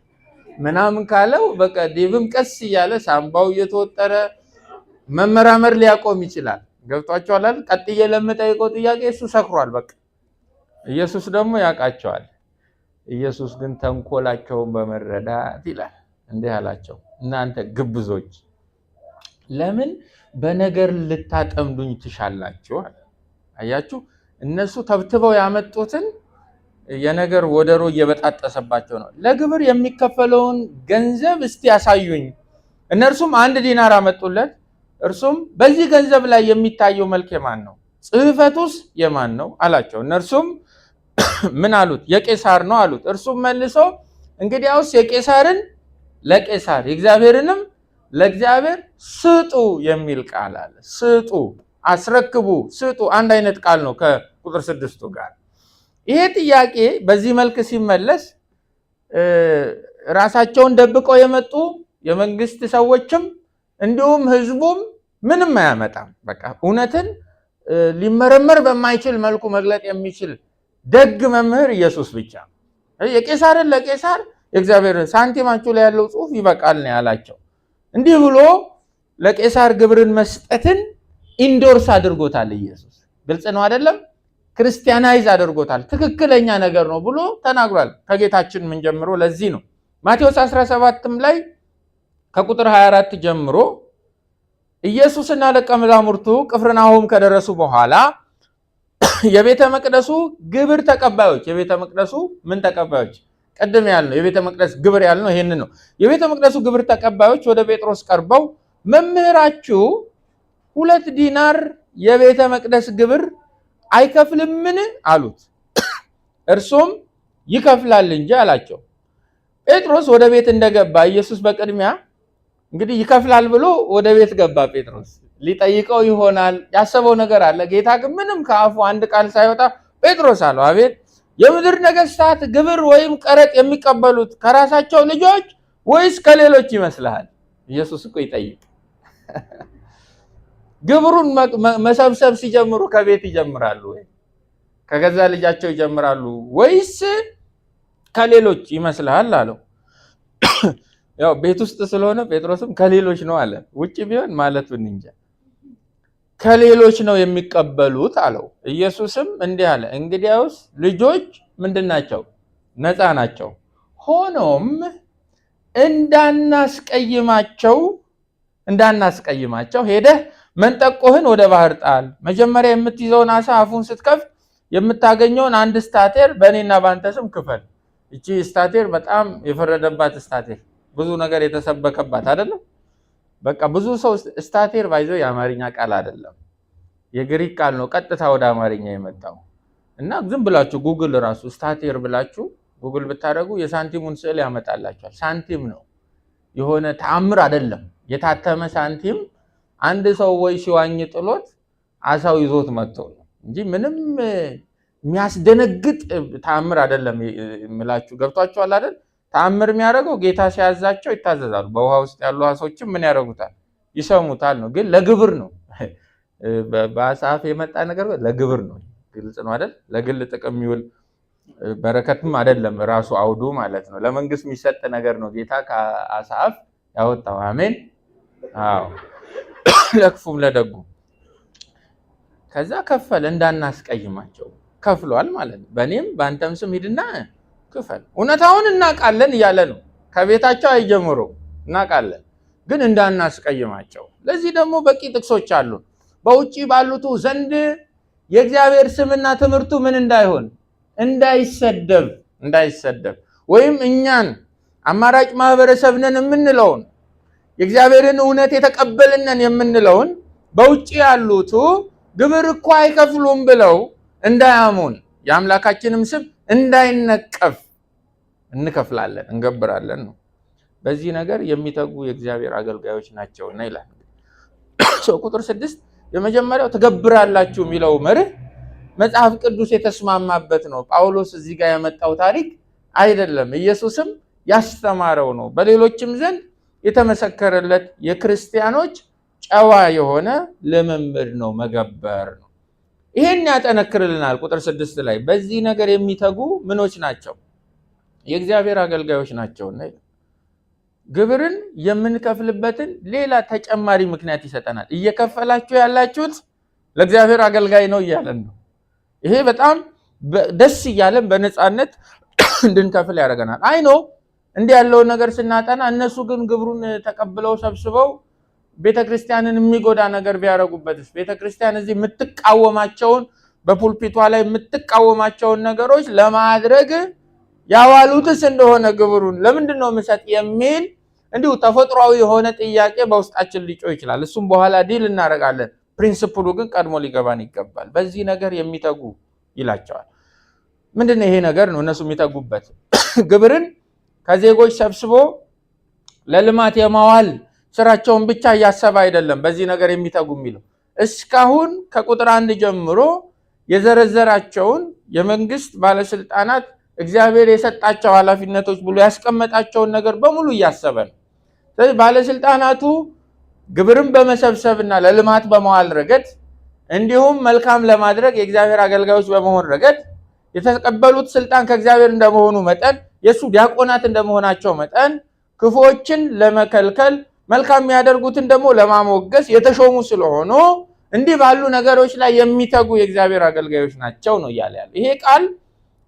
ምናምን ካለው በቃ ዴቭም ቀስ እያለ ሳምባው እየተወጠረ መመራመር ሊያቆም ይችላል። ገብቷችኋል አይደል? ቀጥዬ ለምጠይቀው ጥያቄ እሱ ሰክሯል። በቃ ኢየሱስ ደግሞ ያውቃቸዋል። ኢየሱስ ግን ተንኮላቸውን በመረዳት ይላል እንዲህ አላቸው፣ እናንተ ግብዞች ለምን በነገር ልታጠምዱኝ ትሻላችሁ? አያችሁ፣ እነሱ ተብትበው ያመጡትን የነገር ወደሮ እየበጣጠሰባቸው ነው። ለግብር የሚከፈለውን ገንዘብ እስቲ ያሳዩኝ። እነርሱም 1 ዲናር አመጡለት። እርሱም በዚህ ገንዘብ ላይ የሚታየው መልክ የማን ነው? ጽሕፈቱስ የማን ነው አላቸው። እነርሱም ምን አሉት? የቄሳር ነው አሉት። እርሱም መልሶ እንግዲያውስ የቄሳርን ለቄሳር የእግዚአብሔርንም ለእግዚአብሔር ስጡ የሚል ቃል አለ። ስጡ፣ አስረክቡ፣ ስጡ አንድ አይነት ቃል ነው ከቁጥር 6 ጋር። ይሄ ጥያቄ በዚህ መልክ ሲመለስ ራሳቸውን ደብቀው የመጡ የመንግስት ሰዎችም እንዲሁም ህዝቡም ምንም አያመጣም። በቃ እውነትን ሊመረመር በማይችል መልኩ መግለጥ የሚችል ደግ መምህር ኢየሱስ ብቻ። የቄሳርን ለቄሳር የእግዚአብሔርን ሳንቲማችሁ ላይ ያለው ጽሑፍ ይበቃል ነው ያላቸው። እንዲህ ብሎ ለቄሳር ግብርን መስጠትን ኢንዶርስ አድርጎታል ኢየሱስ። ግልጽ ነው አይደለም? ክርስቲያናይዝ አድርጎታል። ትክክለኛ ነገር ነው ብሎ ተናግሯል። ከጌታችን ምን ጀምሮ ለዚህ ነው ማቴዎስ 17ም ላይ ከቁጥር 24 ጀምሮ ኢየሱስና ደቀ መዛሙርቱ ቅፍርናሆም ከደረሱ በኋላ የቤተ መቅደሱ ግብር ተቀባዮች፣ የቤተ መቅደሱ ምን ተቀባዮች? ቀደም ያልነው የቤተ መቅደስ ግብር ያልነው ይሄንን ነው። የቤተ መቅደሱ ግብር ተቀባዮች ወደ ጴጥሮስ ቀርበው መምህራችሁ 2 ዲናር የቤተ መቅደስ ግብር አይከፍልምን አሉት። እርሱም ይከፍላል እንጂ አላቸው። ጴጥሮስ ወደ ቤት እንደገባ ኢየሱስ በቅድሚያ እንግዲህ ይከፍላል ብሎ ወደ ቤት ገባ። ጴጥሮስ ሊጠይቀው ይሆናል ያሰበው ነገር አለ። ጌታ ግን ምንም ከአፉ አንድ ቃል ሳይወጣ ጴጥሮስ አለው፣ አቤት፣ የምድር ነገስታት ግብር ወይም ቀረጥ የሚቀበሉት ከራሳቸው ልጆች ወይስ ከሌሎች ይመስልሃል? ኢየሱስ እኮ ይጠይቅ። ግብሩን መሰብሰብ ሲጀምሩ ከቤት ይጀምራሉ ወይ ከገዛ ልጃቸው ይጀምራሉ ወይስ ከሌሎች ይመስልሃል አለው። ያው ቤት ውስጥ ስለሆነ ጴጥሮስም ከሌሎች ነው አለ። ውጭ ቢሆን ማለቱን እንጃ። ከሌሎች ነው የሚቀበሉት አለው። ኢየሱስም እንዲህ አለ፣ እንግዲያውስ ልጆች ምንድን ናቸው? ነፃ ናቸው። ሆኖም እንዳናስቀይማቸው ሄደህ መንጠቆህን ወደ ባህር ጣል። መጀመሪያ የምትይዘውን አሳ አፉን ስትከፍት የምታገኘውን 1 ስታቴር በእኔና በአንተ ስም ክፈል። እቺ ስታቴር በጣም የፈረደባት ስታቴር፣ ብዙ ነገር የተሰበከባት አይደለም። በቃ ብዙ ሰው ስታቴር ባይዘው የአማርኛ ቃል አይደለም፣ የግሪክ ቃል ነው ቀጥታ ወደ አማርኛ የመጣው። እና ዝም ብላችሁ ጉግል ራሱ ስታቴር ብላችሁ ጉግል ብታደርጉ የሳንቲሙን ስዕል ያመጣላችኋል። ሳንቲም ነው፣ የሆነ ተአምር አይደለም። የታተመ ሳንቲም አንድ ሰው ወይ ሲዋኝ ጥሎት አሳው ይዞት መጥቶ ነው እንጂ ምንም የሚያስደነግጥ ተአምር አይደለም የምላችሁ። ገብቷችኋል አይደል? ተአምር የሚያደርገው ጌታ ሲያዛቸው ይታዘዛሉ። በውሃ ውስጥ ያሉ አሶችም ምን ያደርጉታል? ይሰሙታል ነው። ግን ለግብር ነው። በአሳፍ የመጣ ነገር ለግብር ነው። ግልጽ ነው አይደል? ለግል ጥቅም የሚውል በረከትም አይደለም ራሱ አውዱ ማለት ነው። ለመንግስት የሚሰጥ ነገር ነው ጌታ ከአሳፍ ያወጣው። አሜን። አዎ፣ ለክፉም ለደጉ። ከዛ ከፈለ እንዳናስቀይማቸው ከፍሏል ማለት ነው። በእኔም በአንተም ስም ሂድና ክፈል። እውነታውን እናውቃለን እያለ ነው። ከቤታቸው አይጀምሩ እናውቃለን፣ ግን እንዳናስቀይማቸው። ለዚህ ደግሞ በቂ ጥቅሶች አሉ። በውጪ ባሉት ዘንድ የእግዚአብሔር ስምና ትምህርቱ ምን እንዳይሆን እንዳይሰደብ ወይም እኛን አማራጭ ማህበረሰብ ነን የምንለውን የእግዚአብሔርን እውነት የተቀበልነን የምንለውን በውጪ ያሉት ግብር እኮ አይከፍሉም ብለው እንዳያሙን የአምላካችንም ስም እንዳይነቀፍ እንከፍላለን፣ እንገብራለን ነው። በዚህ ነገር የሚተጉ የእግዚአብሔር አገልጋዮች ናቸውና ይላል። ቁጥር 6 የመጀመሪያው ትገብራላችሁ የሚለው መርህ መጽሐፍ ቅዱስ የተስማማበት ነው። ጳውሎስ እዚህ ጋር ያመጣው ታሪክ አይደለም። ኢየሱስም ያስተማረው ነው። በሌሎችም ዘንድ የተመሰከረለት የክርስቲያኖች ጨዋ የሆነ ልምምድ ነው፣ መገበር ነው። ይሄን ያጠነክርልናል። ቁጥር 6 ላይ በዚህ ነገር የሚተጉ ምኖች ናቸው? የእግዚአብሔር አገልጋዮች ናቸውና ግብርን የምንከፍልበትን ሌላ ተጨማሪ ምክንያት ይሰጠናል። እየከፈላችሁ ያላችሁት ለእግዚአብሔር አገልጋይ ነው እያለን ነው። ይሄ በጣም ደስ እያለን በነፃነት እንድንከፍል ያደርገናል። አይኖ እንዲህ ያለውን ነገር ስናጠና እነሱ ግን ግብሩን ተቀብለው ሰብስበው ቤተክርስቲያንን የሚጎዳ ነገር ቢያደርጉበትስ? ቤተክርስቲያን እዚህ የምትቃወማቸውን በፑልፒቷ ላይ የምትቃወማቸውን ነገሮች ለማድረግ ያዋሉትስ እንደሆነ ግብሩን ለምንድን ነው የምሰጥ የሚል እንዲሁ ተፈጥሯዊ የሆነ ጥያቄ በውስጣችን ሊጮህ ይችላል። እሱም በኋላ ዲል እናደርጋለን። ፕሪንሲፕሉ ግን ቀድሞ ሊገባን ይገባል። በዚህ ነገር የሚተጉ ይላቸዋል። ምንድነው ይሄ ነገር ነው? እነሱ የሚተጉበት ግብርን ከዜጎች ሰብስቦ ለልማት የማዋል ስራቸውን ብቻ እያሰበ አይደለም። በዚህ ነገር የሚተጉ የሚለው እስካሁን ከቁጥር 1 ጀምሮ የዘረዘራቸውን የመንግስት ባለስልጣናት እግዚአብሔር የሰጣቸው ኃላፊነቶች ብሎ ያስቀመጣቸውን ነገር በሙሉ እያሰበ ነው። ስለዚህ ባለስልጣናቱ ግብርን በመሰብሰብና ለልማት በመዋል ረገድ እንዲሁም መልካም ለማድረግ የእግዚአብሔር አገልጋዮች በመሆን ረገድ የተቀበሉት ስልጣን ከእግዚአብሔር እንደመሆኑ መጠን የሱ ዲያቆናት እንደመሆናቸው መጠን ክፉዎችን ለመከልከል መልካም የሚያደርጉትን ደግሞ ለማሞገስ የተሾሙ ስለሆኑ እንዲህ ባሉ ነገሮች ላይ የሚተጉ የእግዚአብሔር አገልጋዮች ናቸው ነው እያለ ያለው። ይሄ ቃል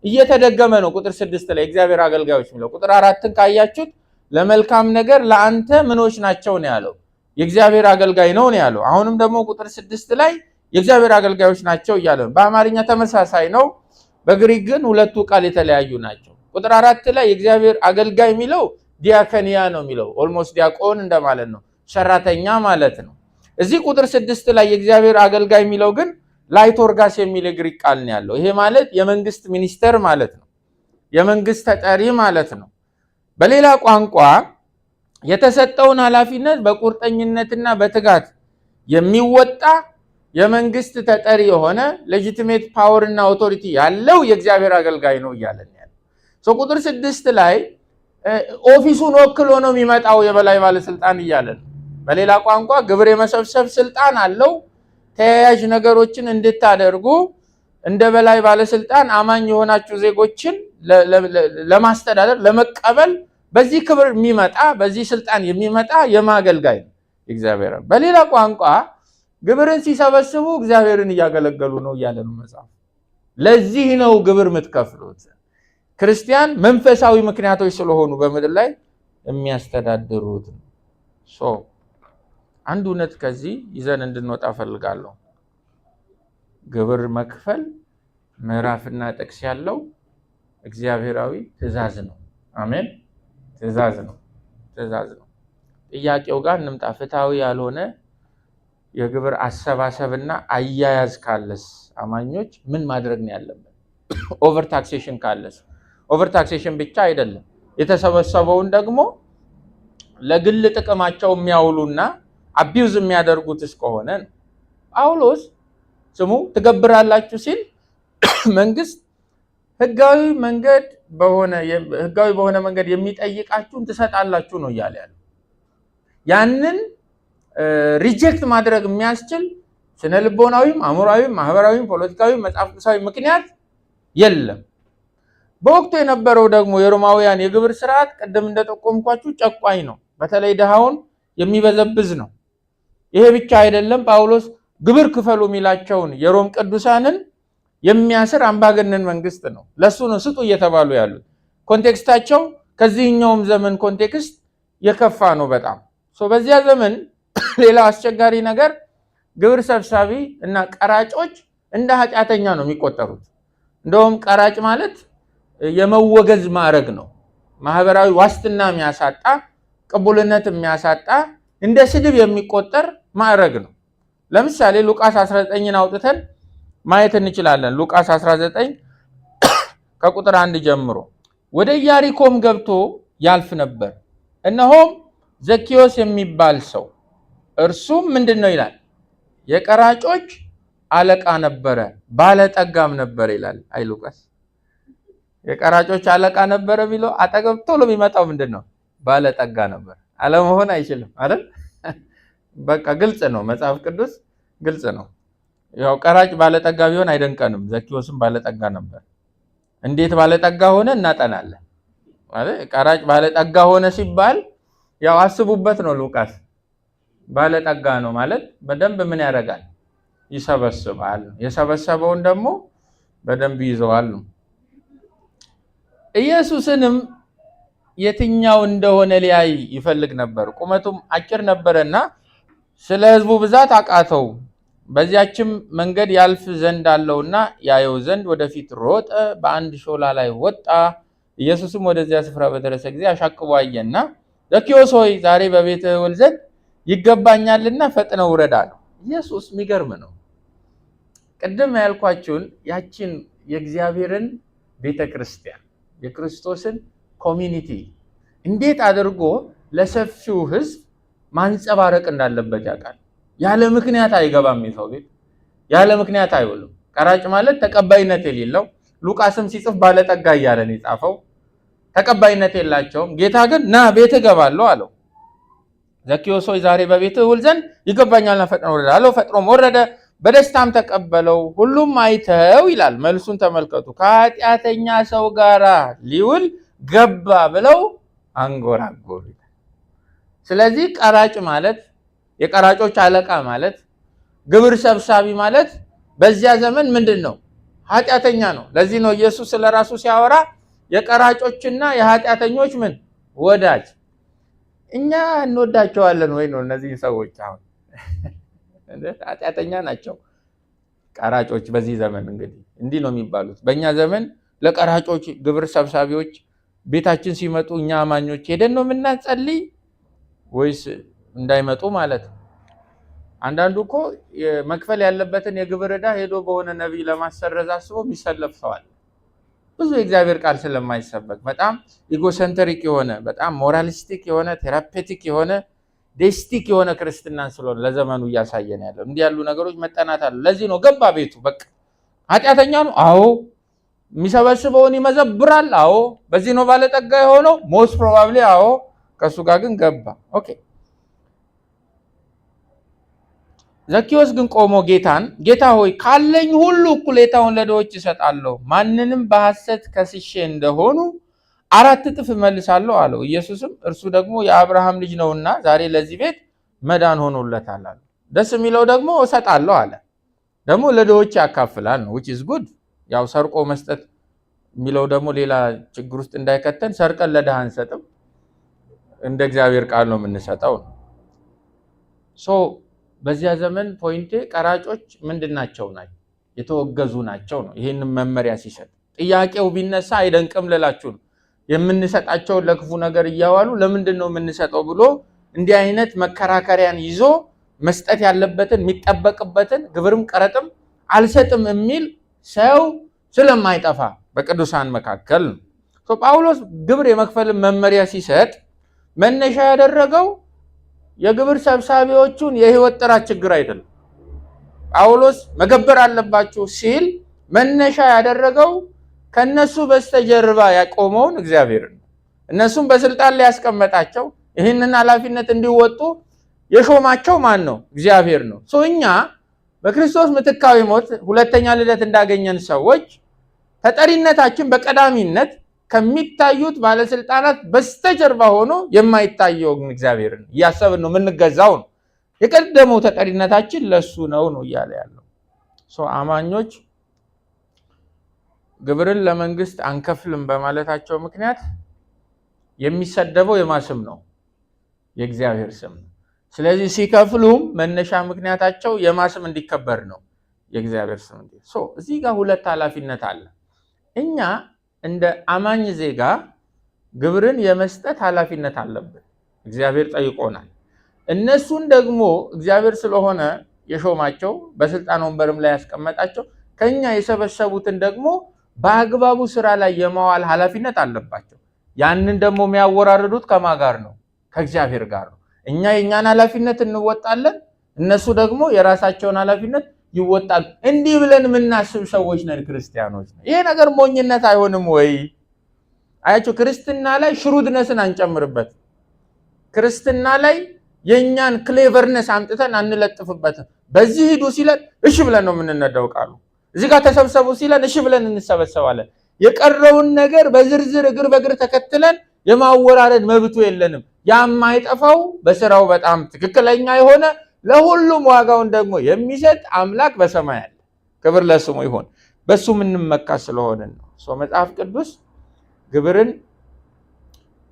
እየተደገመ ነው። ቁጥር 6 ላይ እግዚአብሔር አገልጋዮች የሚለው ቁጥር 4ን ካያችሁት ለመልካም ነገር ለአንተ ምኖች ናቸው ነው ያለው። የእግዚአብሔር አገልጋይ ነው ያለው። አሁንም ደግሞ ቁጥር 6 ላይ የእግዚአብሔር አገልጋዮች ናቸው እያለ ነው። በአማርኛ ተመሳሳይ ነው፣ በግሪክ ግን ሁለቱ ቃል የተለያዩ ናቸው። ቁጥር 4 ላይ የእግዚአብሔር አገልጋይ የሚለው ዲያከኒያ ነው የሚለው ኦልሞስት ዲያቆን እንደማለት ነው፣ ሰራተኛ ማለት ነው። እዚህ ቁጥር 6 ላይ የእግዚአብሔር አገልጋይ የሚለው ግን ላይቶርጋስ የሚል የግሪክ ቃል ነው ያለው። ይሄ ማለት የመንግስት ሚኒስተር ማለት ነው፣ የመንግስት ተጠሪ ማለት ነው። በሌላ ቋንቋ የተሰጠውን ኃላፊነት በቁርጠኝነትና በትጋት የሚወጣ የመንግስት ተጠሪ የሆነ ሌጂቲሜት ፓወር እና ኦቶሪቲ ያለው የእግዚአብሔር አገልጋይ ነው እያለን ያለው። ቁጥር 6 ላይ ኦፊሱን ወክሎ ነው የሚመጣው የበላይ ባለስልጣን እያለን። በሌላ ቋንቋ ግብር የመሰብሰብ ስልጣን አለው። ተያያዥ ነገሮችን እንድታደርጉ እንደ በላይ ባለስልጣን አማኝ የሆናችሁ ዜጎችን ለማስተዳደር ለመቀበል በዚህ ክብር የሚመጣ በዚህ ስልጣን የሚመጣ የማገልጋይ ነው እግዚአብሔር። በሌላ ቋንቋ ግብርን ሲሰበስቡ እግዚአብሔርን እያገለገሉ ነው እያለ ነው መጽሐፍ። ለዚህ ነው ግብር የምትከፍሉት። ክርስቲያን መንፈሳዊ ምክንያቶች ስለሆኑ በምድር ላይ የሚያስተዳድሩት ነው። አንድ እውነት ከዚህ ይዘን እንድንወጣ ፈልጋለሁ። ግብር መክፈል ምዕራፍና ጥቅስ ያለው እግዚአብሔራዊ ትእዛዝ ነው። አሜን። ትእዛዝ ነው። ጥያቄው ጋር እንምጣ። ፍትሃዊ ያልሆነ የግብር አሰባሰብና አያያዝ ካለስ አማኞች ምን ማድረግ ነው ያለበት? ኦቨር ታክሴሽን ካለስ? ኦቨር ታክሴሽን ብቻ አይደለም፣ የተሰበሰበውን ደግሞ ለግል ጥቅማቸው የሚያውሉና አቢዩዝ የሚያደርጉት እስከሆነ ጳውሎስ ስሙ ትገብራላችሁ ሲል መንግስት ህጋዊ በሆነ መንገድ የሚጠይቃችሁን ትሰጣላችሁ ነው እያለ ያለው። ያንን ሪጀክት ማድረግ የሚያስችል ስነ ልቦናዊም አእምሯዊም ማህበራዊም ፖለቲካዊም መጽሐፍ ቅዱሳዊ ምክንያት የለም። በወቅቱ የነበረው ደግሞ የሮማውያን የግብር ስርዓት ቅድም እንደጠቆምኳችሁ ጨቋኝ ነው። በተለይ ድሃውን የሚበዘብዝ ነው። ይሄ ብቻ አይደለም። ጳውሎስ ግብር ክፈሉ የሚላቸውን የሮም ቅዱሳንን የሚያስር አምባገነን መንግስት ነው። ለሱ ነው ስጡ እየተባሉ ያሉት። ኮንቴክስታቸው ከዚህኛውም ዘመን ኮንቴክስት የከፋ ነው በጣም። በዚያ ዘመን ሌላ አስቸጋሪ ነገር ግብር ሰብሳቢ እና ቀራጮች እንደ ኃጢአተኛ ነው የሚቆጠሩት። እንደውም ቀራጭ ማለት የመወገዝ ማዕረግ ነው። ማህበራዊ ዋስትና የሚያሳጣ፣ ቅቡልነት የሚያሳጣ፣ እንደ ስድብ የሚቆጠር ማዕረግ ነው። ለምሳሌ ሉቃስ 19ን አውጥተን ማየት እንችላለን። ሉቃስ 19 ከቁጥር 1 ጀምሮ ወደ ኢያሪኮም ገብቶ ያልፍ ነበር። እነሆም ዘኪዮስ የሚባል ሰው እርሱም ምንድነው ይላል የቀራጮች አለቃ ነበረ ባለጠጋም ነበር ይላል። አይ ሉቃስ የቀራጮች አለቃ ነበረ ቢሎ አጠገብ ቶሎ የሚመጣው ምንድነው? ባለጠጋ ነበር። አለመሆን አይችልም አይደል? በቃ ግልጽ ነው። መጽሐፍ ቅዱስ ግልጽ ነው። ያው ቀራጭ ባለጠጋ ቢሆን አይደንቀንም። ዘኪዮስም ባለጠጋ ነበር። እንዴት ባለጠጋ ሆነ እናጠናለን ማለት ቀራጭ ባለጠጋ ሆነ ሲባል ያው አስቡበት ነው። ሉቃስ ባለጠጋ ነው ማለት በደንብ ምን ያደርጋል? ይሰበስባል። የሰበሰበውን ደግሞ በደንብ ይዘዋል። ኢየሱስንም የትኛው እንደሆነ ሊያይ ይፈልግ ነበር። ቁመቱም አጭር ነበርና ስለ ሕዝቡ ብዛት አቃተው። በዚያችም መንገድ ያልፍ ዘንድ አለውና ያየው ዘንድ ወደፊት ሮጠ። በአንድ ሾላ ላይ ወጣ። ኢየሱስም ወደዚያ ስፍራ በደረሰ ጊዜ አሻቅቦ አየና ዘኪዮስ ሆይ ዛሬ በቤትህ እውል ዘንድ ይገባኛልና ፈጥነህ ውረድ አለው። ኢየሱስ የሚገርም ነው። ቅድም ያልኳችሁን ያችን የእግዚአብሔርን ቤተክርስቲያን የክርስቶስን ኮሚኒቲ እንዴት አድርጎ ለሰፊው ሕዝብ ማንጸባረቅ እንዳለበት ያውቃል። ያለ ምክንያት አይገባም። የሰው ቤት ያለ ምክንያት አይውልም። ቀራጭ ማለት ተቀባይነት የሌለው ሉቃስም ሲጽፍ ባለጠጋ እያለ ነው የጻፈው። ተቀባይነት የላቸውም። ጌታ ግን ና ቤት እገባለሁ አለው። ዘኪዮስ ሆይ ዛሬ በቤት እውል ዘንድ ይገባኛልና ፈጥነህ ውረድ አለው። ፈጥኖም ወረደ፣ በደስታም ተቀበለው። ሁሉም አይተው ይላል መልሱን ተመልከቱ፣ ከኃጢአተኛ ሰው ጋር ሊውል ገባ ብለው አንጎራጎሩ። ስለዚህ ቀራጭ ማለት የቀራጮች አለቃ ማለት ግብር ሰብሳቢ ማለት በዚያ ዘመን ምንድነው? ኃጢአተኛ ነው። ለዚህ ነው ኢየሱስ ስለራሱ ሲያወራ የቀራጮችና የኃጢአተኞች ምን ወዳጅ። እኛ እንወዳቸዋለን ወይ ነው እነዚህ ሰዎች? አሁን ኃጢአተኛ ናቸው ቀራጮች። በዚህ ዘመን እንግዲህ እንዲህ ነው የሚባሉት። በእኛ ዘመን ለቀራጮች ግብር ሰብሳቢዎች ቤታችን ሲመጡ እኛ አማኞች ሄደን ነው የምናጸልይ ወይስ እንዳይመጡ ማለት ነው? አንዳንዱ እኮ መክፈል ያለበትን የግብር ዕዳ ሄዶ በሆነ ነቢይ ለማሰረዝ አስቦ የሚሰለፍ ሰዋል። ብዙ የእግዚአብሔር ቃል ስለማይሰበክ በጣም ኢጎሰንተሪክ የሆነ በጣም ሞራሊስቲክ የሆነ ቴራፔቲክ የሆነ ዴስቲክ የሆነ ክርስትናን ስለሆነ ለዘመኑ እያሳየን ያለው እንዲህ ያሉ ነገሮች መጠናት አሉ። ለዚህ ነው ገባ ቤቱ። በቃ ኃጢአተኛ ነው። አዎ የሚሰበስበውን ይመዘብራል። አዎ በዚህ ነው ባለጠጋ የሆነው ሞስት ፕሮባብሊ። አዎ ከሱ ጋር ግን ገባ። ኦኬ ዘኪዮስ ግን ቆሞ ጌታን ጌታ ሆይ ካለኝ ሁሉ እኩሌታውን ለድሆች እሰጣለሁ፣ ማንንም በሐሰት ከስሼ እንደሆኑ 4 እጥፍ እመልሳለሁ አለው። ኢየሱስም እርሱ ደግሞ የአብርሃም ልጅ ነውና ዛሬ ለዚህ ቤት መዳን ሆኖለታል አለ። ደስ የሚለው ደግሞ እሰጣለሁ አለ። ደግሞ ለድሆች ያካፍላል ነው which is good። ያው ሰርቆ መስጠት የሚለው ደግሞ ሌላ ችግር ውስጥ እንዳይከተን ሰርቀን ለድሃ አንሰጥም፣ እንደ እግዚአብሔር ቃል ነው የምንሰጠው። በዚያ ዘመን ፖይንቴ ቀራጮች ምንድናቸው? ናቸው የተወገዙ ናቸው ነው። ይሄንን መመሪያ ሲሰጥ ጥያቄው ቢነሳ አይደንቅም ልላችሁ ነው። የምንሰጣቸው ለክፉ ነገር እያዋሉ ለምንድን ነው የምንሰጠው ብሎ እንዲህ አይነት መከራከሪያን ይዞ መስጠት ያለበትን የሚጠበቅበትን ግብርም ቀረጥም አልሰጥም የሚል ሰው ስለማይጠፋ በቅዱሳን መካከል ነው። ጳውሎስ ግብር የመክፈልን መመሪያ ሲሰጥ መነሻ ያደረገው የግብር ሰብሳቢዎቹን የህይወት ጥራት ችግር አይደለም። ጳውሎስ መገበር አለባችሁ ሲል መነሻ ያደረገው ከነሱ በስተጀርባ ያቆመውን እግዚአብሔር ነው። እነሱም በስልጣን ላይ ያስቀመጣቸው ይህንን ኃላፊነት እንዲወጡ የሾማቸው ማን ነው? እግዚአብሔር ነው። እኛ በክርስቶስ ምትካዊ ሞት ሁለተኛ ልደት እንዳገኘን ሰዎች ተጠሪነታችን በቀዳሚነት ከሚታዩት ባለስልጣናት በስተጀርባ ሆኖ የማይታየው እግዚአብሔር ነው እያሰብን ነው የምንገዛው ነው። የቀደመው ተጠሪነታችን ለሱ ነው እያለ ያለው። አማኞች ግብርን ለመንግስት አንከፍልም በማለታቸው ምክንያት የሚሰደበው የማስም ነው? የእግዚአብሔር ስም ነው። ስለዚህ ሲከፍሉም መነሻ ምክንያታቸው የማስም እንዲከበር ነው፣ የእግዚአብሔር ስም እንዲ። እዚህ ጋር ሁለት ኃላፊነት አለ። እኛ እንደ አማኝ ዜጋ ግብርን የመስጠት ኃላፊነት አለብን። እግዚአብሔር ጠይቆናል። እነሱን ደግሞ እግዚአብሔር ስለሆነ የሾማቸው በስልጣን ወንበርም ላይ ያስቀመጣቸው ከኛ የሰበሰቡትን ደግሞ በአግባቡ ስራ ላይ የማዋል ኃላፊነት አለባቸው። ያንን ደግሞ የሚያወራርዱት ከማ ጋር ነው? ከእግዚአብሔር ጋር ነው። እኛ የኛን ኃላፊነት እንወጣለን፣ እነሱ ደግሞ የራሳቸውን ኃላፊነት ይወጣሉ። እንዲህ ብለን የምናስብ ሰዎች ነን፣ ክርስቲያኖች ነን። ይሄ ነገር ሞኝነት አይሆንም ወይ? አያችሁ፣ ክርስትና ላይ ሽሩድነስን አንጨምርበት። ክርስትና ላይ የኛን ክሌቨርነስ አምጥተን አንለጥፍበትም። በዚህ ሂዱ ሲለን እሺ ብለን ነው የምንነዳው ቃሉ። እዚህ ጋር ተሰብሰቡ ሲለን እሺ ብለን እንሰበሰባለን። የቀረውን ነገር በዝርዝር እግር በእግር ተከትለን የማወራረድ መብቱ የለንም። የማይጠፋው በስራው በጣም ትክክለኛ የሆነ ለሁሉም ዋጋውን ደግሞ የሚሰጥ አምላክ በሰማይ አለ። ክብር ለስሙ ይሁን። በሱ የምንመካ ስለሆንን ነው። መጽሐፍ ቅዱስ ግብርን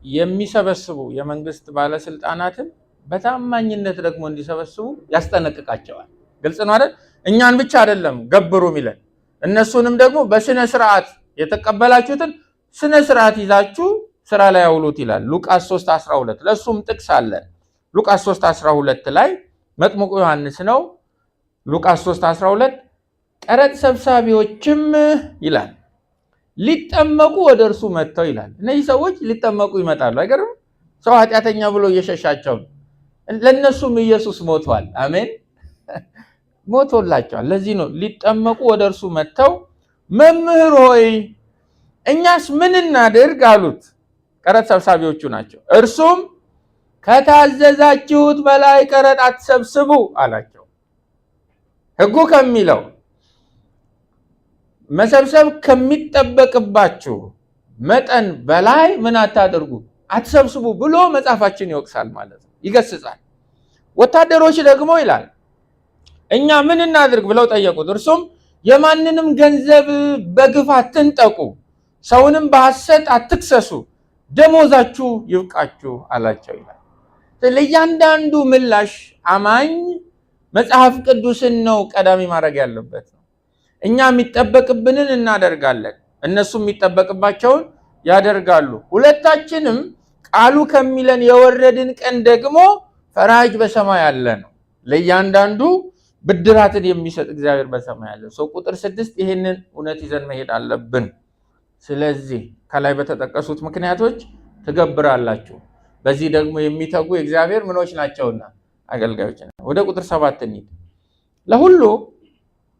የሚሰበስቡ የመንግስት ባለስልጣናትን በታማኝነት ደግሞ እንዲሰበስቡ ያስጠነቅቃቸዋል። ግልጽ ነው አይደል? እኛን ብቻ አይደለም ገብሩ የሚለን፣ እነሱንም ደግሞ በስነ ስርዓት የተቀበላችሁትን ስነ ስርዓት ይዛችሁ ስራ ላይ አውሉት ይላል ሉቃስ 3:12። ለሱም ጥቅስ አለ። ሉቃስ 3:12 ላይ መጥምቁ ዮሐንስ ነው። ሉቃስ 3:12 ቀረጥ ሰብሳቢዎችም ይላል ሊጠመቁ ወደ እርሱ መጥተው ይላል። እነዚህ ሰዎች ሊጠመቁ ይመጣሉ። አይገርም? ሰው ኃጢአተኛ ብሎ እየሸሻቸው ነው። ለነሱም ኢየሱስ ሞቷል። አሜን፣ ሞቶላቸዋል። ለዚህ ነው ሊጠመቁ ወደ እርሱ መጥተው መምህር ሆይ እኛስ ምን እናድርግ አሉት። ቀረጥ ሰብሳቢዎቹ ናቸው። እርሱም ከታዘዛችሁት በላይ ቀረጥ አትሰብስቡ አላቸው። ሕጉ ከሚለው መሰብሰብ ከሚጠበቅባችሁ መጠን በላይ ምን አታድርጉ፣ አትሰብስቡ ብሎ መጽሐፋችን ይወቅሳል ማለት ነው፣ ይገስጻል። ወታደሮች ደግሞ ይላል እኛ ምን እናድርግ ብለው ጠየቁት። እርሱም የማንንም ገንዘብ በግፍ አትንጠቁ፣ ሰውንም በሐሰት አትክሰሱ፣ ደሞዛችሁ ይብቃችሁ አላቸው ይላል። ለእያንዳንዱ ምላሽ አማኝ መጽሐፍ ቅዱስን ነው ቀዳሚ ማድረግ ያለበት ነው። እኛ የሚጠበቅብንን እናደርጋለን፣ እነሱ የሚጠበቅባቸውን ያደርጋሉ። ሁለታችንም ቃሉ ከሚለን የወረድን ቀን ደግሞ ፈራጅ በሰማይ ያለ ነው። ለእያንዳንዱ ብድራትን የሚሰጥ እግዚአብሔር በሰማይ ያለ ሰው። ቁጥር 6 ይህንን እውነት ይዘን መሄድ አለብን። ስለዚህ ከላይ በተጠቀሱት ምክንያቶች ትገብራላችሁ፣ በዚህ ደግሞ የሚተጉ የእግዚአብሔር ምኖች ናቸውና አገልጋዮች። ወደ ቁጥር 7 እንሂድ። ለሁሉ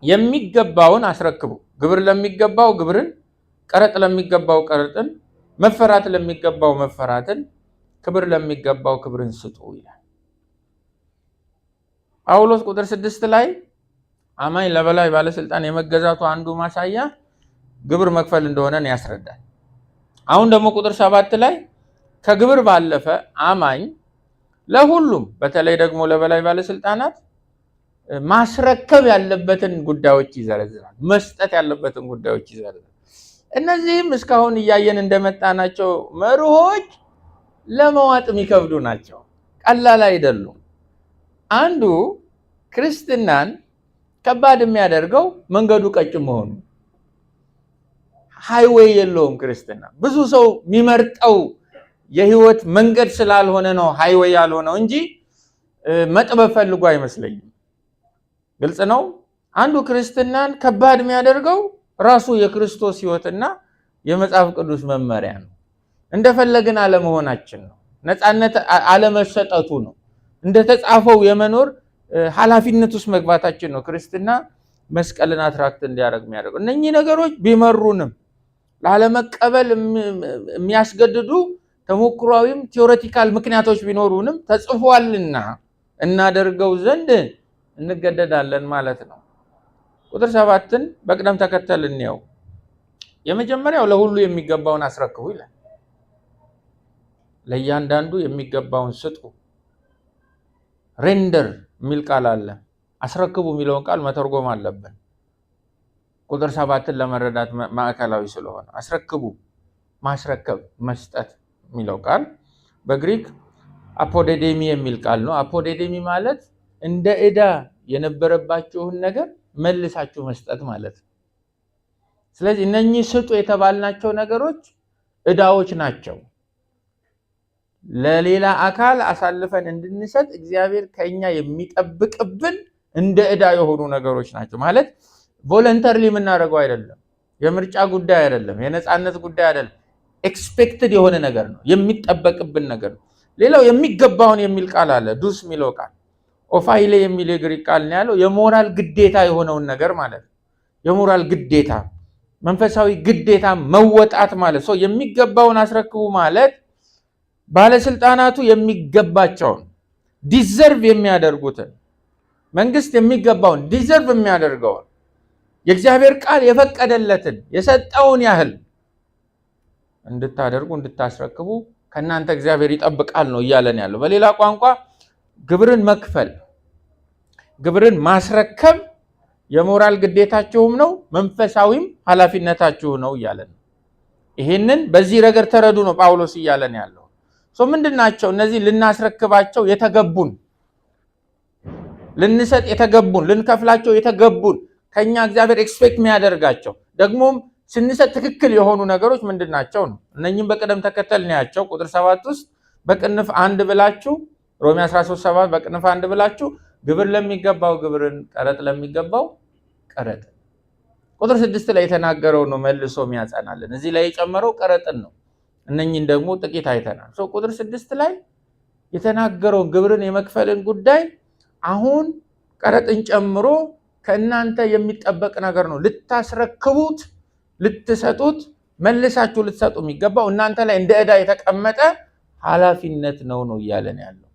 የሚገባውን አስረክቡ፣ ግብር ለሚገባው ግብርን፣ ቀረጥ ለሚገባው ቀረጥን፣ መፈራት ለሚገባው መፈራትን፣ ክብር ለሚገባው ክብርን ስጡ ይላል ጳውሎስ። ቁጥር 6 ላይ አማኝ ለበላይ ባለስልጣን የመገዛቱ አንዱ ማሳያ ግብር መክፈል እንደሆነ ያስረዳል። አሁን ደግሞ ቁጥር 7 ላይ ከግብር ባለፈ አማኝ ለሁሉም በተለይ ደግሞ ለበላይ ባለስልጣናት ማስረከብ ያለበትን ጉዳዮች ይዘረዝራል፣ መስጠት ያለበትን ጉዳዮች ይዘረዝራል። እነዚህም እስካሁን እያየን እንደመጣናቸው መርሆች ለመዋጥ የሚከብዱ ናቸው፣ ቀላል አይደሉም። አንዱ ክርስትናን ከባድ የሚያደርገው መንገዱ ቀጭን መሆኑ። ሃይዌይ የለውም ክርስትና። ብዙ ሰው የሚመርጠው የህይወት መንገድ ስላልሆነ ነው ሃይዌይ ያልሆነው እንጂ መጥበብ ፈልጎ አይመስለኝም። ግልጽ ነው። አንዱ ክርስትናን ከባድ የሚያደርገው ራሱ የክርስቶስ ህይወትና የመጽሐፍ ቅዱስ መመሪያ ነው። እንደፈለግን አለመሆናችን ነው። ነፃነት አለመሰጠቱ ነው። እንደተጻፈው የመኖር ኃላፊነት ውስጥ መግባታችን ነው ክርስትና መስቀልን አትራክት እንዲያደርግ የሚያደርገው። እነኚህ ነገሮች ቢመሩንም ላለመቀበል የሚያስገድዱ ተሞክሯዊም ቲዮሬቲካል ምክንያቶች ቢኖሩንም ተጽፏልና እናደርገው ዘንድ እንገደዳለን ማለት ነው። ቁጥር 7ን በቅደም ተከተል እንየው። የመጀመሪያው ለሁሉ የሚገባውን አስረክቡ ይላል። ለእያንዳንዱ የሚገባውን ስጡ። ሬንደር የሚል ቃል አለ። አስረክቡ የሚለውን ቃል መተርጎም አለብን። ቁጥር 7ን ለመረዳት ማዕከላዊ ስለሆነ አስረክቡ፣ ማስረከብ፣ መስጠት የሚለው ቃል በግሪክ አፖዴዴሚ የሚል ቃል ነው። አፖዴዴሚ ማለት እንደ ዕዳ የነበረባችሁን ነገር መልሳችሁ መስጠት ማለት ነው። ስለዚህ እነኚህ ስጡ የተባልናቸው ነገሮች ዕዳዎች ናቸው። ለሌላ አካል አሳልፈን እንድንሰጥ እግዚአብሔር ከኛ የሚጠብቅብን እንደ ዕዳ የሆኑ ነገሮች ናቸው። ማለት ቮለንተሪሊ የምናደርገው አይደለም፣ የምርጫ ጉዳይ አይደለም፣ የነፃነት ጉዳይ አይደለም። ኤክስፔክትድ የሆነ ነገር ነው፣ የሚጠበቅብን ነገር ነው። ሌላው የሚገባውን የሚል ቃል አለ። ዱስ የሚለው ቃል ኦፋይሌ የሚል የግሪክ ቃል ነው ያለው። የሞራል ግዴታ የሆነውን ነገር ማለት ነው። የሞራል ግዴታ፣ መንፈሳዊ ግዴታ መወጣት ማለት ሰው የሚገባውን አስረክቡ ማለት ባለስልጣናቱ የሚገባቸውን ዲዘርቭ የሚያደርጉትን መንግስት የሚገባውን ዲዘርቭ የሚያደርገውን የእግዚአብሔር ቃል የፈቀደለትን የሰጠውን ያህል እንድታደርጉ እንድታስረክቡ ከእናንተ እግዚአብሔር ይጠብቃል ነው እያለን ያለው። በሌላ ቋንቋ ግብርን መክፈል፣ ግብርን ማስረከብ የሞራል ግዴታችሁም ነው፣ መንፈሳዊም ኃላፊነታችሁ ነው እያለን ነው። ይሄንን በዚህ ረገድ ተረዱ ነው ጳውሎስ እያለን ያለው። ምንድን ናቸው እነዚህ ልናስረክባቸው የተገቡን፣ ልንሰጥ የተገቡን፣ ልንከፍላቸው የተገቡን ከኛ እግዚአብሔር ኤክስፔክት የሚያደርጋቸው ደግሞም ስንሰጥ ትክክል የሆኑ ነገሮች ምንድን ናቸው ነው። እነኚህም በቅደም ተከተል ናቸው። ቁጥር 7 ውስጥ በቅንፍ 1 ብላችሁ ሮሜ 13:7 በቅንፍ 1 ብላችሁ ግብር ለሚገባው ግብርን፣ ቀረጥ ለሚገባው ቀረጥ። ቁጥር 6 ላይ የተናገረው ነው መልሶ የሚያጸናልን። እዚህ ላይ የጨመረው ቀረጥን ነው። እነኚህን ደግሞ ጥቂት አይተናል። ቁጥር 6 ላይ የተናገረውን ግብርን የመክፈልን ጉዳይ አሁን ቀረጥን ጨምሮ ከእናንተ የሚጠበቅ ነገር ነው። ልታስረክቡት፣ ልትሰጡት፣ መልሳችሁ ልትሰጡ የሚገባው እናንተ ላይ እንደ ዕዳ የተቀመጠ ኃላፊነት ነው እያለን ያለው።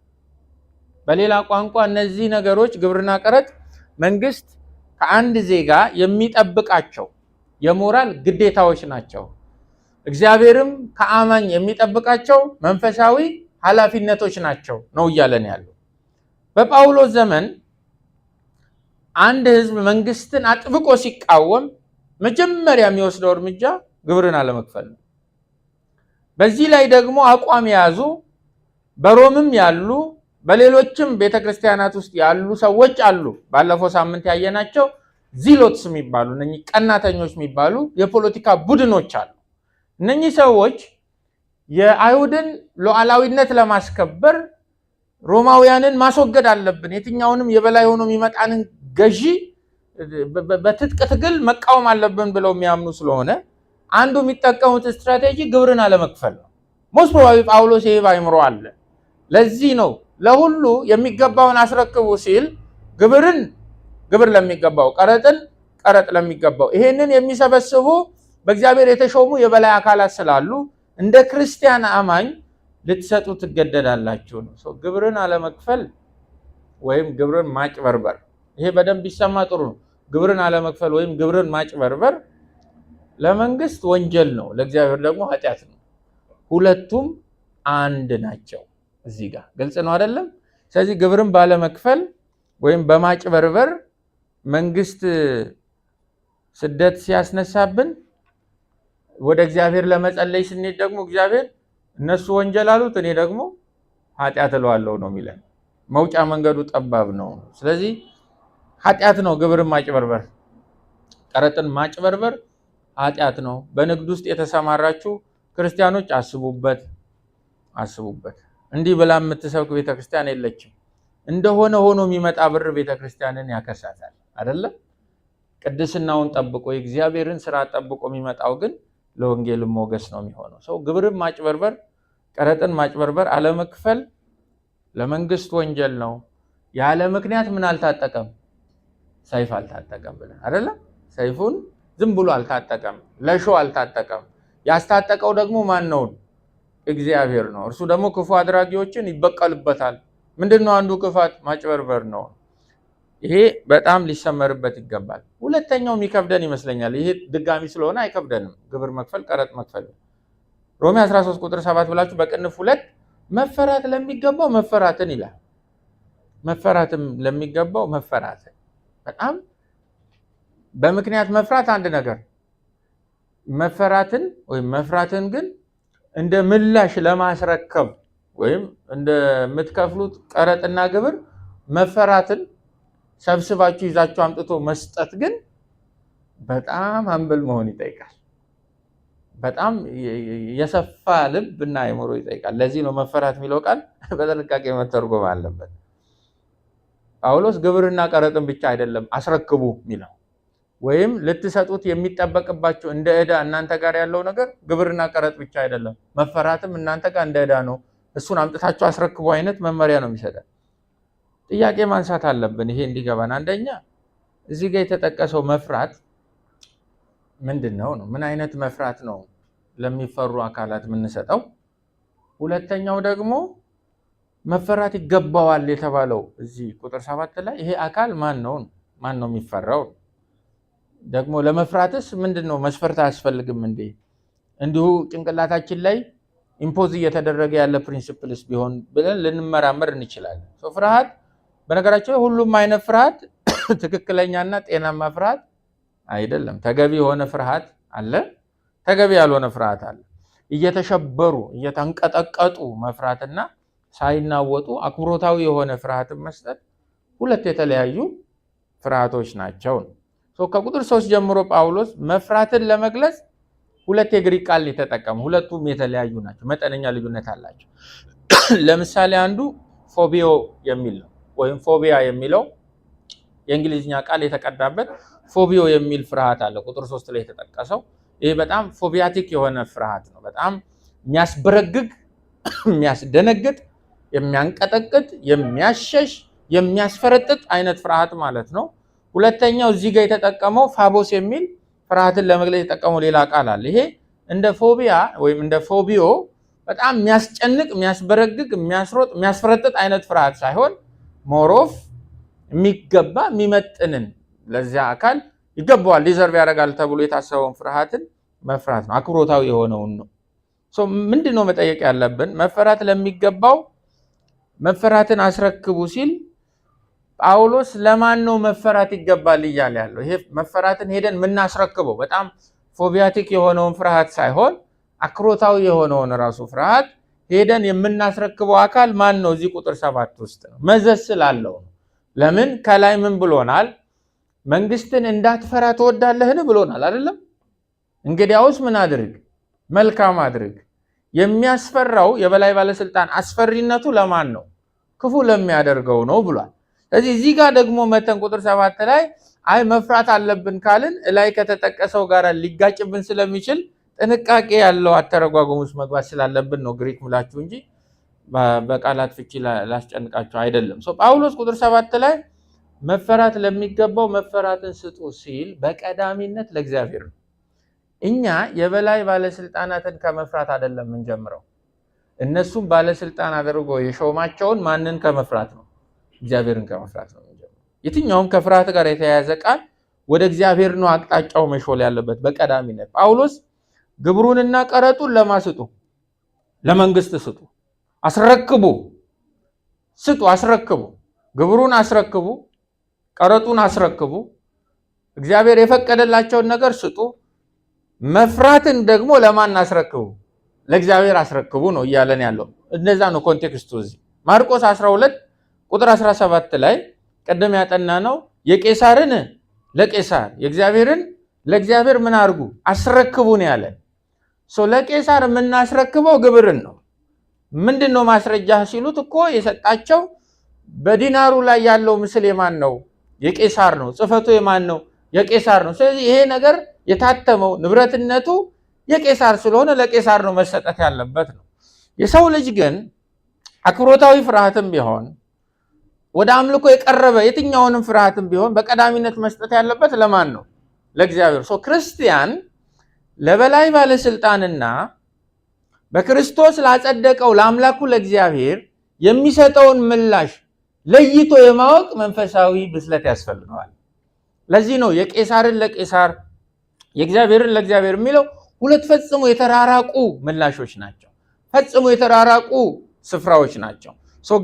በሌላ ቋንቋ እነዚህ ነገሮች ግብርና ቀረጥ መንግስት ከአንድ ዜጋ የሚጠብቃቸው የሞራል ግዴታዎች ናቸው። እግዚአብሔርም ከአማኝ የሚጠብቃቸው መንፈሳዊ ኃላፊነቶች ናቸው ነው እያለን ያለው። በጳውሎስ ዘመን አንድ ህዝብ መንግስትን አጥብቆ ሲቃወም መጀመሪያ የሚወስደው እርምጃ ግብርን አለመክፈል ነው። በዚህ ላይ ደግሞ አቋም የያዙ በሮምም ያሉ በሌሎችም ቤተክርስቲያናት ውስጥ ያሉ ሰዎች አሉ። ባለፈው ሳምንት ያየናቸው ዚሎትስ የሚባሉ እነኚህ ቀናተኞች የሚባሉ የፖለቲካ ቡድኖች አሉ። እነኚህ ሰዎች የአይሁድን ሉዓላዊነት ለማስከበር ሮማውያንን ማስወገድ አለብን፣ የትኛውንም የበላይ ሆኖ የሚመጣንን ገዢ በትጥቅ ትግል መቃወም አለብን ብለው የሚያምኑ ስለሆነ አንዱ የሚጠቀሙት ስትራቴጂ ግብርን አለመክፈል ነው። ሞስት ፕሮባብሊ ጳውሎስ ይሄ ባይምሮ አለ። ለዚህ ነው ለሁሉ የሚገባውን አስረክቡ ሲል ግብር ለሚገባው፣ ቀረጥን ቀረጥ ለሚገባው። ይሄንን የሚሰበስቡ በእግዚአብሔር የተሾሙ የበላይ አካላት ስላሉ እንደ ክርስቲያን አማኝ ልትሰጡ ትገደዳላችሁ ነው። ግብርን አለመክፈል ወይም ግብርን ማጭበርበር፣ ይሄ በደንብ ይሰማ ጥሩ ነው። ግብርን አለመክፈል ወይም ግብርን ማጭበርበር ለመንግስት ወንጀል ነው፣ ለእግዚአብሔር ደግሞ ኃጢአት ነው። ሁለቱም አንድ ናቸው። እዚህ ጋር ግልጽ ነው አይደለም? ስለዚህ ግብርን ባለመክፈል ወይም በማጭበርበር መንግስት ስደት ሲያስነሳብን ወደ እግዚአብሔር ለመጸለይ ስንሄድ ደግሞ እግዚአብሔር እነሱ ወንጀል አሉት እኔ ደግሞ ኃጢአት እለዋለሁ ነው የሚለን። መውጫ መንገዱ ጠባብ ነው። ስለዚህ ኃጢአት ነው ግብርን ማጭበርበር፣ ቀረጥን ማጭበርበር ኃጢአት ነው። በንግድ ውስጥ የተሰማራችሁ ክርስቲያኖች አስቡበት። እንዲህ ብላ የምትሰብክ ቤተክርስቲያን የለችም። እንደሆነ ሆኖ የሚመጣ ብር ቤተክርስቲያንን ያከሳታል አይደለም? ቅድስናውን ጠብቆ የእግዚአብሔርን ስራ ጠብቆ የሚመጣው ግን ለወንጌል ሞገስ ነው የሚሆነው። ሰው ግብርን ማጭበርበር፣ ቀረጥን ማጭበርበር አለመክፈል ለመንግስት ወንጀል ነው። ያለ ምክንያት ምን አልታጠቀም? ሰይፍ አልታጠቀም ብለን አይደለም? ሰይፉን ዝም ብሎ አልታጠቀም፣ ለሾ አልታጠቀም። ያስታጠቀው ደግሞ ማን ነው? እግዚአብሔር ነው። እርሱ ደግሞ ክፉ አድራጊዎችን ይበቀልበታል። ምንድነው አንዱ ክፋት? ማጭበርበር ነው። ይሄ በጣም ሊሰመርበት ይገባል። ሁለተኛው የሚከብደን ይመስለኛል። ይሄ ድጋሚ ስለሆነ አይከብደንም። ግብር መክፈል፣ ቀረጥ መክፈል። ሮሜ 13 ቁጥር 7 ብላችሁ በቅንፍ 2 መፈራት ለሚገባው መፈራትን ይላል። መፈራትም ለሚገባው መፈራትን። በጣም በምክንያት መፍራት አንድ ነገር፣ መፈራትን ወይም መፍራትን ግን እንደ ምላሽ ለማስረከብ ወይም እንደምትከፍሉት ቀረጥና ግብር መፈራትን ሰብስባችሁ ይዛችሁ አምጥቶ መስጠት ግን በጣም አምብል መሆን ይጠይቃል። በጣም የሰፋ ልብ እና አእምሮ ይጠይቃል። ለዚህ ነው መፈራት የሚለው ቃል በጥንቃቄ መተርጎም አለበት። ጳውሎስ ግብርና ቀረጥን ብቻ አይደለም አስረክቡ የሚለው፣ ወይም ልትሰጡት የሚጠበቅባቸው እንደ ዕዳ እናንተ ጋር ያለው ነገር ግብርና ቀረጥ ብቻ አይደለም፣ መፈራትም እናንተ ጋር እንደ ዕዳ ነው። እሱን አምጥታችሁ አስረክቡ አይነት መመሪያ ነው የሚሰጠን። ጥያቄ ማንሳት አለብን ይሄ እንዲገባን። አንደኛ እዚህ ጋር የተጠቀሰው መፍራት ምንድነው ነው? ምን አይነት መፍራት ነው ለሚፈሩ አካላት የምንሰጠው? ሁለተኛው ደግሞ መፈራት ይገባዋል የተባለው እዚህ ቁጥር 7 ላይ ይሄ አካል ማን ነው? ማን ነው የሚፈራው? ደግሞ ለመፍራትስ ምንድነው መስፈርት አያስፈልግም እንዴ? እንዲሁ ጭንቅላታችን ላይ ኢምፖዝ እየተደረገ ያለ ፕሪንሲፕልስ ቢሆን ብለን ልንመራመር እንችላለን። ፍርሃት በነገራችን ላይ ሁሉም አይነት ፍርሃት ትክክለኛና ጤናማ ፍርሃት አይደለም። ተገቢ የሆነ ፍርሃት አለ፣ ተገቢ ያልሆነ ፍርሃት አለ። እየተሸበሩ እየተንቀጠቀጡ መፍራትና ሳይናወጡ አክብሮታዊ የሆነ ፍርሃትን መስጠት ሁለት የተለያዩ ፍርሃቶች ናቸው። ከቁጥር 3 ጀምሮ ጳውሎስ መፍራትን ለመግለጽ ሁለት የግሪክ ቃል የተጠቀሙ፣ ሁለቱም የተለያዩ ናቸው፣ መጠነኛ ልዩነት አላቸው። ለምሳሌ አንዱ ፎቢዮ የሚል ነው፣ ወይም ፎቢያ የሚለው የእንግሊዝኛ ቃል የተቀዳበት ፎቢዮ የሚል ፍርሃት አለ ቁጥር 3 ላይ የተጠቀሰው። ይህ በጣም ፎቢያቲክ የሆነ ፍርሃት ነው። በጣም የሚያስበረግግ፣ የሚያስደነግጥ፣ የሚያንቀጠቅጥ፣ የሚያሸሽ፣ የሚያስፈረጥጥ አይነት ፍርሃት ማለት ነው። ሁለተኛው እዚህ ጋር የተጠቀመው ፋቦስ የሚል ፍርሃትን ለመግለጽ የተጠቀመው ሌላ ቃል አለ። ይሄ እንደ ፎቢያ ወይም እንደ ፎቢዮ በጣም የሚያስጨንቅ፣ የሚያስበረግግ፣ የሚያስሮጥ፣ የሚያስፈረጥጥ አይነት ፍርሃት ሳይሆን ሞሮፍ የሚገባ የሚመጥንን ለዚያ አካል ይገባዋል ዲዘርቭ ያደርጋል ተብሎ የታሰበውን ፍርሃትን መፍራት ነው። አክብሮታዊ የሆነውን ነው። ምንድነው መጠየቅ ያለብን? መፈራት ለሚገባው መፈራትን አስረክቡ ሲል ጳውሎስ ለማን ነው መፈራት ይገባል እያለ ያለው? ይሄ መፈራትን ሄደን የምናስረክበው በጣም ፎቢያቲክ የሆነውን ፍርሃት ሳይሆን አክብሮታዊ የሆነውን ራሱ ፍርሃት ሄደን የምናስረክበው አካል ማን ነው? እዚህ ቁጥር 7 ውስጥ ነው። መዘዝ ስላለው ነው። ለምን? ከላይ ምን ብሎናል? መንግስትን እንዳትፈራ ትወዳለህን ብሎናል አይደለም? እንግዲያውስ ምን አድርግ? መልካም አድርግ። የሚያስፈራው የበላይ ባለስልጣን አስፈሪነቱ ለማን ነው? ክፉ ለሚያደርገው ነው ብሏል። ስለዚህ እዚህ ጋር ደግሞ መተን ቁጥር 7 ላይ አይ መፍራት አለብን ካልን ላይ ከተጠቀሰው ጋር ሊጋጭብን ስለሚችል ጥንቃቄ ያለው አተረጓጎም ውስጥ መግባት ስላለብን ነው ግሪክ ሙላችሁ እንጂ በቃላት ፍቺ ላስጨንቃቸው አይደለም። ጳውሎስ ቁጥር 7 ላይ መፈራት ለሚገባው መፈራትን ስጡ ሲል በቀዳሚነት ለእግዚአብሔር ነው። እኛ የበላይ ባለስልጣናትን ከመፍራት አይደለም የምንጀምረው። እነሱም ባለስልጣን አድርጎ የሾማቸውን ማንን ከመፍራት ነው? እግዚአብሔርን ከመፍራት ነው የምንጀምረው። የትኛውም ከፍርሃት ጋር የተያያዘ ቃል ወደ እግዚአብሔር ነው አቅጣጫው መሾል ያለበት በቀዳሚነት። ጳውሎስ ግብሩንና ቀረጡን ለማስጡ ለመንግስት ስጡ፣ አስረክቡ፣ ስጡ፣ አስረክቡ፣ ግብሩን አስረክቡ፣ ቀረጡን አስረክቡ፣ እግዚአብሔር የፈቀደላቸውን ነገር ስጡ። መፍራትን ደግሞ ለማን አስረክቡ? ለእግዚአብሔር አስረክቡ ነው እያለን ያለው። እንደዛ ነው ኮንቴክስቱ። እዚህ ማርቆስ 12 ቁጥር 17 ላይ ቀደም ያጠና ነው የቄሳርን ለቄሳር የእግዚአብሔርን ለእግዚአብሔር ምን አድርጉ? አስረክቡ ነው ያለን። ለቄሳር የምናስረክበው ግብርን ነው። ምንድነው ማስረጃ ሲሉት እኮ የሰጣቸው በዲናሩ ላይ ያለው ምስል የማን ነው? የቄሳር ነው። ጽፈቱ የማን ነው? የቄሳር ነው። ስለዚህ ይሄ ነገር የታተመው ንብረትነቱ የቄሳር ስለሆነ ለቄሳር ነው መሰጠት ያለበት ነው። የሰው ልጅ ግን አክብሮታዊ ፍርሃትም ቢሆን ወደ አምልኮ የቀረበ የትኛውንም ፍርሃትም ቢሆን በቀዳሚነት መስጠት ያለበት ለማን ነው? ለእግዚአብሔር። ክርስቲያን ለበላይ ባለስልጣንና በክርስቶስ ላጸደቀው ለአምላኩ ለእግዚአብሔር የሚሰጠውን ምላሽ ለይቶ የማወቅ መንፈሳዊ ብስለት ያስፈልገዋል። ለዚህ ነው የቄሳርን ለቄሳር የእግዚአብሔርን ለእግዚአብሔር የሚለው። ሁለት ፈጽሞ የተራራቁ ምላሾች ናቸው። ፈጽሞ የተራራቁ ስፍራዎች ናቸው።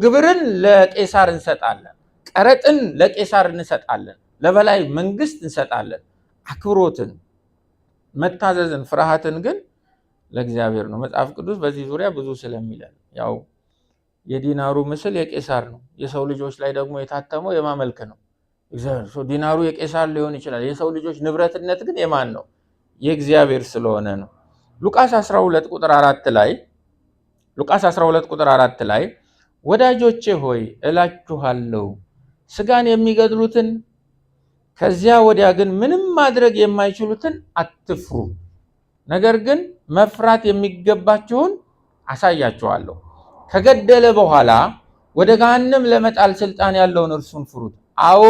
ግብርን ለቄሳር እንሰጣለን፣ ቀረጥን ለቄሳር እንሰጣለን፣ ለበላይ መንግስት እንሰጣለን። አክብሮትን፣ መታዘዝን፣ ፍርሃትን ግን ለእግዚአብሔር ነው። መጽሐፍ ቅዱስ በዚህ ዙሪያ ብዙ ስለሚለን ያው የዲናሩ ምስል የቄሳር ነው። የሰው ልጆች ላይ ደግሞ የታተመው የማመልክ ነው እግዚአብሔር። ዲናሩ የቄሳር ሊሆን ይችላል። የሰው ልጆች ንብረትነት ግን የማን ነው? የእግዚአብሔር ስለሆነ ነው። ሉቃስ 12 ቁጥር 4 ላይ ወዳጆቼ ሆይ እላችኋለሁ ስጋን የሚገድሉትን ከዚያ ወዲያ ግን ምንም ማድረግ የማይችሉትን አትፍሩ፣ ነገር ግን መፍራት የሚገባችሁን አሳያችኋለሁ። ከገደለ በኋላ ወደ ገሃነም ለመጣል ስልጣን ያለውን እርሱን ፍሩት፣ አዎ